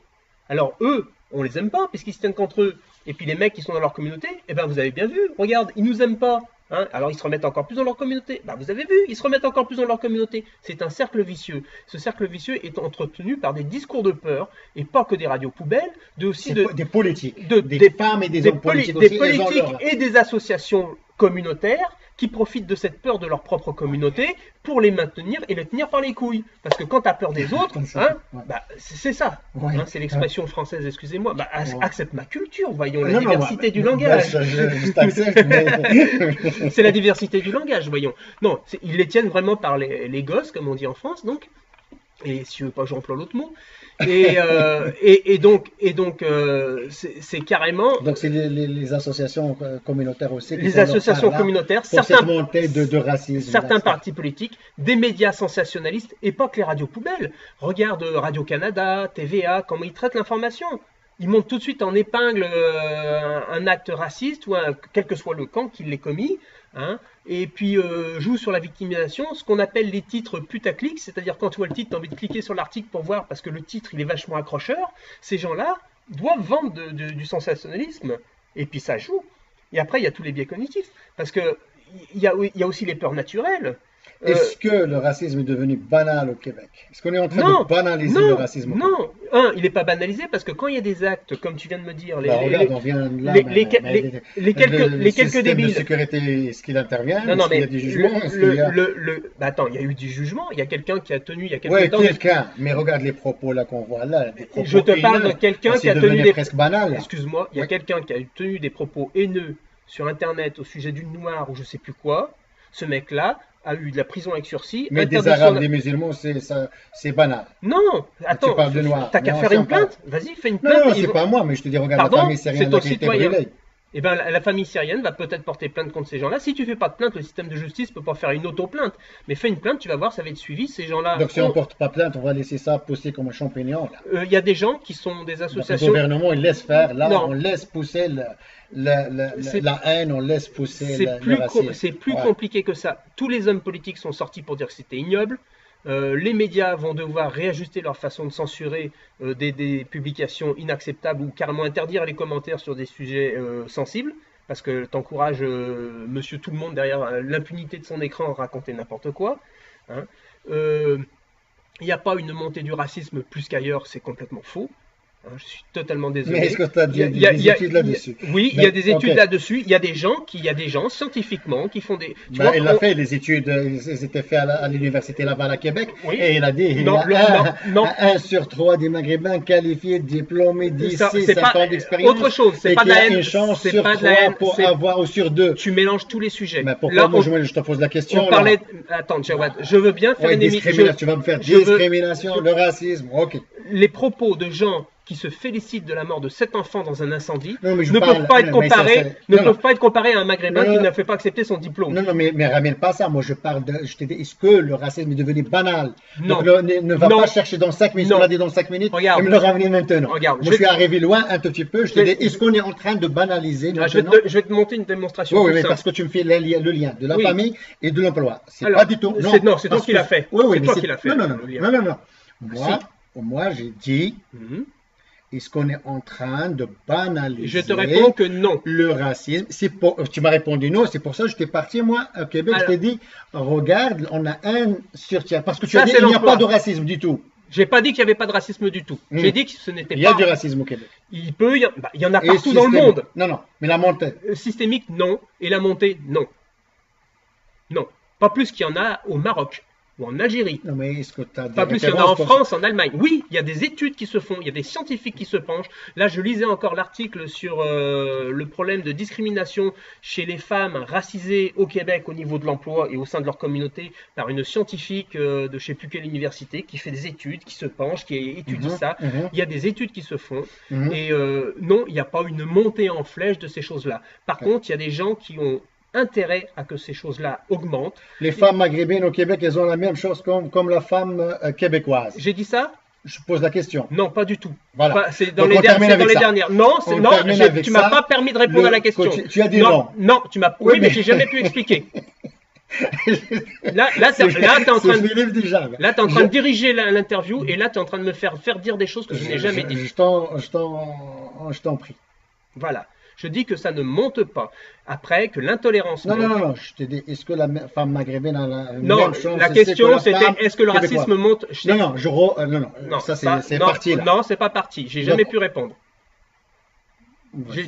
Alors eux, on les aime pas, puisqu'ils se tiennent contre eux. Et puis les mecs qui sont dans leur communauté, eh ben vous avez bien vu, regarde, ils nous aiment pas. Hein, alors ils se remettent encore plus dans leur communauté. Bah, vous avez vu, ils se remettent encore plus dans leur communauté. C'est un cercle vicieux. Ce cercle vicieux est entretenu par des discours de peur, et pas que des radios poubelles, aussi Des politiques, des des femmes et des hommes politiques des aussi. Ils ont politiques leur- et des associations communautaires qui profitent de cette peur de leur propre communauté pour les maintenir et les tenir par les couilles. Parce que quand tu as peur des autres, hein, Ouais. bah, c'est ça. Ouais. Hein, c'est l'expression française, excusez-moi. Bah, Ouais. accepte ma culture, voyons, la Non, non, diversité bah, du bah, langage. je t'accepte, mais... C'est la diversité du langage, voyons. Non, ils les tiennent vraiment par les gosses, comme on dit en France, donc. Et si je veux pas, j'emploie l'autre mot. Et donc, c'est carrément Donc, c'est les associations communautaires aussi qui les sont leur associations part là communautaires, pour cette montée de racisme. certains là. partis politiques, des médias sensationnalistes, et pas que les radios poubelles. Regarde Radio-Canada, TVA, comment ils traitent l'information. Ils montent tout de suite en épingle un acte raciste, ou quel que soit le camp qui l'ait commis, hein, et puis jouent sur la victimisation, ce qu'on appelle les titres putaclic, c'est-à-dire quand tu vois le titre, tu as envie de cliquer sur l'article pour voir, parce que le titre il est vachement accrocheur. Ces gens-là doivent vendre du sensationnalisme, et puis ça joue. Et après, il y a tous les biais cognitifs, parce que il y a aussi les peurs naturelles. Est-ce que le racisme est devenu banal au Québec? Est-ce qu'on est en train Non, de banaliser le racisme au Québec? non, il n'est pas banalisé parce que quand il y a des actes, comme tu viens de me dire, Bah, regarde, on vient là, les le quelques système de débiles. sécurité, est-ce qu'il intervient? Non, non, Est-ce qu'il y mais a des jugements? Est-ce qu'il y a... bah, attends, il y a eu du jugement. Il y a quelqu'un qui a tenu il y a quelques Ouais, temps. quelqu'un, mais regarde les propos là qu'on voit là. Des propos Je te parle de haineux. quelqu'un Ça, qui a c'est tenu devenu des. presque banal. Là. Excuse-moi, il y a Ouais. quelqu'un qui a tenu des propos haineux sur Internet au sujet d'une noire ou je sais plus quoi. Ce mec-là a eu de la prison avec sursis. Mais des interdiction Arabes, des musulmans, c'est banal. Non, attends, parles de noirs. t'as qu'à Non, faire si une on parle- plainte. Vas-y, fais une Non, plainte. non, ils c'est vont- pas moi, mais je te dis, regarde Pardon, la famille syrienne c'est là, aux qui a été citoyens. brûlée. Eh ben, la famille syrienne va peut-être porter plainte contre ces gens-là. Si tu fais pas de plainte, le système de justice peut pas faire une auto-plainte. Mais fais une plainte, tu vas voir, ça va être suivi. Ces gens-là. Donc si on porte pas plainte, on va laisser ça pousser comme un champignon. Là. Il y a des gens qui sont des Donc, le associations. gouvernement, il laisse faire. Là, Non. on laisse pousser C'est- la haine, on laisse pousser le racisme. C'est plus Ouais. compliqué que ça. Tous les hommes politiques sont sortis pour dire que c'était ignoble. Les médias vont devoir réajuster leur façon de censurer des publications inacceptables ou carrément interdire les commentaires sur des sujets sensibles, parce que t'encourages monsieur tout le monde derrière l'impunité de son écran à raconter n'importe quoi. Hein. Il n'y a pas une montée du racisme plus qu'ailleurs, c'est complètement faux. Hein, je suis totalement désolé. Mais est-ce que tu as Il y a- des il y a- il y a- études là-dessus? Oui, il y a Mais, des études ok. là-dessus. Il y a des gens scientifiquement qui font des. Tu Ben, vois, il a on- fait des études, ils étaient faits à l'université Laval à Québec, Oui. et il a dit il Non, y a non. 1 sur 3 des Maghrébins qualifiés, diplômés d'ici, Ça, c'est 5 pas ans d'expérience, autre chose, c'est et pas de qu'il y la a haine, une chance c'est sur pas de la 3 haine, pour c'est- avoir, ou sur 2. Tu mélanges tous les sujets. Mais pourquoi Là, moi, je te pose la question on là. parlait. Attends, Jawad, je veux bien faire Ouais, une émission. discrimination, tu vas me faire je veux- discrimination, le racisme, ok. Les propos de gens qui se félicitent de la mort de 7 enfants dans un incendie Non, mais je ne parle- peuvent pas être mais ça, comparés, c'est- ne non, peuvent non. pas être comparés à un Maghrébin Non, qui non. n'a fait pas accepter son diplôme. Non, non, mais ramène pas ça. Moi, je parle de. Je t'ai dit, est-ce que le racisme est devenu banal? Non. Donc, ne va Non. pas chercher dans 5 minutes, Non. on l'a dit dans 5 minutes, Regarde. et me le ramener maintenant. Regarde, Moi, je je suis vais- arrivé loin un tout petit peu. Je te je dis, vais- est-ce qu'on est en train de banaliser Ah, je maintenant? vais te monter une démonstration. Oui, oui, tout mais simple. parce que tu me fais le lien de la Oui. famille et de l'emploi. C'est Alors, pas du tout. c'est- non, c'est toi parce qui que- l'as fait. Oui, oui, C'est mais toi qui l'as fait, Non, non, non. le lien. Non, non, non. Moi, j'ai dit, Mhm. est-ce qu'on est en train de banaliser Je te réponds que non. le racisme? Tu m'as répondu non, c'est pour ça que j'étais parti, moi, au Québec, Alors- je t'ai dit, regarde, on a un sur tiers. Parce que tu Ça, as dit, c'est il n'y a l'emploi. pas de racisme du tout. J'ai pas dit qu'il n'y avait pas de racisme du tout. J'ai dit que ce n'était pas... Il y a du racisme au Québec. Il peut, il y en a Et partout dans le monde. Non, non, mais la montée. Systémique, non. Et la montée, non. Non. Pas plus qu'il y en a au Maroc ou en Algérie. Non, mais est-ce que tu as des Pas plus qu'il y en a en France, en Allemagne. Oui, il y a des études qui se font, il y a des scientifiques qui se penchent. Là, je lisais encore l'article sur le problème de discrimination chez les femmes racisées au Québec au niveau de l'emploi et au sein de leur communauté par une scientifique de je ne sais plus quelle université qui fait des études, qui se penche, qui étudie ça. Il y a des études qui se font. Et non, il n'y a pas une montée en flèche de ces choses-là. Par contre, il y a des gens qui ont intérêt à que ces choses-là augmentent. Les femmes maghrébines au Québec, elles ont la même chose comme la femme québécoise. J'ai dit ça? Je pose la question. Non, pas du tout. Voilà. C'est dans les dernières. Non, tu m'as pas permis de répondre à la question. Tu as dit non. Non, tu m'as. Oui, mais j'ai jamais pu expliquer. Là, tu es en train de diriger l'interview et là, tu es en train de me faire dire des choses que je n'ai jamais dites. Je t'en prie. Voilà. Je dis que ça ne monte pas. Après, que l'intolérance monte. Non. Je te dis, est-ce que la femme maghrébine a la même chance? La question, c'était est-ce que le racisme monte? Non, ça c'est parti là. Non, c'est pas parti. J'ai jamais pu répondre.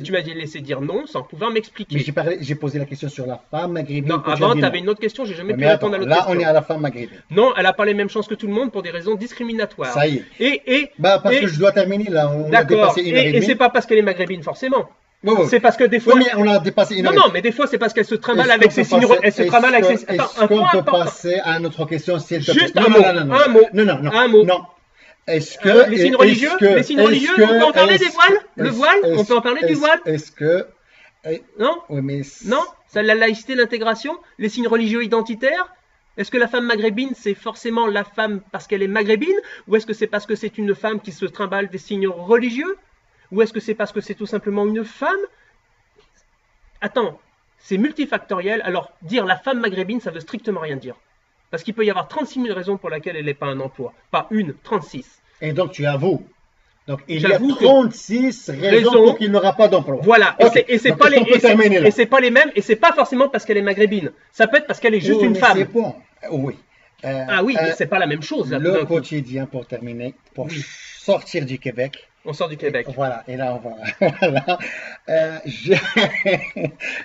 Tu m'as laissé dire non sans pouvoir m'expliquer. Mais j'ai posé la question sur la femme maghrébine. Non, avant, tu avais une autre question, j'ai jamais pu répondre à l'autre question. Là, on est à la femme maghrébine. Non, elle n'a pas les mêmes chances que tout le monde pour des raisons discriminatoires. Ça y est. Parce que je dois terminer là. D'accord. Et c'est pas parce qu'elle est maghrébine forcément. C'est parce que des fois. Oui, mais on a dépassé une heure. Non, mais des fois, c'est parce qu'elle se trimballe avec ses signes. Elle se trimballe avec ses. Attends, un point important. On peut passer à une autre question, s'il te plaît. Juste un mot. Un mot. Non. Est-ce que les signes religieux, on peut en parler des voiles? Le voile, on peut en parler du voile? Est-ce que non? Oui, mais non, ça la laïcité, l'intégration, les signes religieux identitaires. Est-ce que la femme maghrébine, c'est forcément la femme parce qu'elle est maghrébine, ou est-ce que c'est parce que c'est une femme qui se trimballe des signes religieux? Ou est-ce que c'est parce que c'est tout simplement une femme? Attends, c'est multifactoriel. Alors, dire la femme maghrébine, ça veut strictement rien dire. Parce qu'il peut y avoir 36 000 raisons pour lesquelles elle n'est pas un emploi. Pas une, 36. Et donc, tu avoues. Donc, il y a 36 raisons pour qu'il n'aura pas d'emploi. Voilà. Okay. Et c'est pas les mêmes. Et c'est pas forcément parce qu'elle est maghrébine. Ça peut être parce qu'elle est juste une femme. C'est bon. Oui. Mais c'est pas la même chose. Là, le quotidien, pour terminer, pour sortir du Québec. On sort du Québec. Voilà, et là on va. Voilà.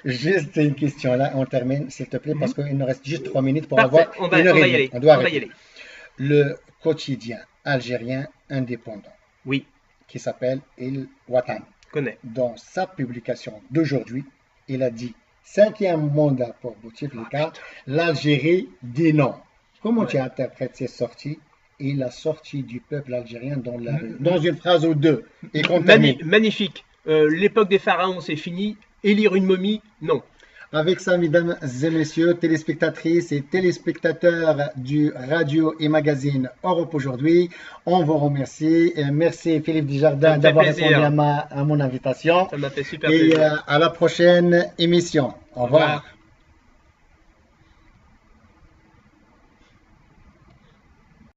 Juste une question là, on termine, s'il te plaît, parce qu'il nous reste juste 3 minutes pour avoir on va y aller. On doit y aller. Le quotidien algérien indépendant. Oui. Qui s'appelle El Watan. Connais. Dans sa publication d'aujourd'hui, il a dit 5e mandat pour Bouteflika, l'Algérie dit non. Comment tu interprètes ces sorties et la sortie du peuple algérien dans la rue? Dans une phrase ou deux. Et magnifique. L'époque des pharaons, c'est fini. Élire une momie, non. Avec ça, mesdames et messieurs, téléspectatrices et téléspectateurs du radio et magazine Europe aujourd'hui, on vous remercie. Merci Philippe Desjardins d'avoir répondu à mon invitation. Ça m'a fait super plaisir. Et à la prochaine émission. Au revoir.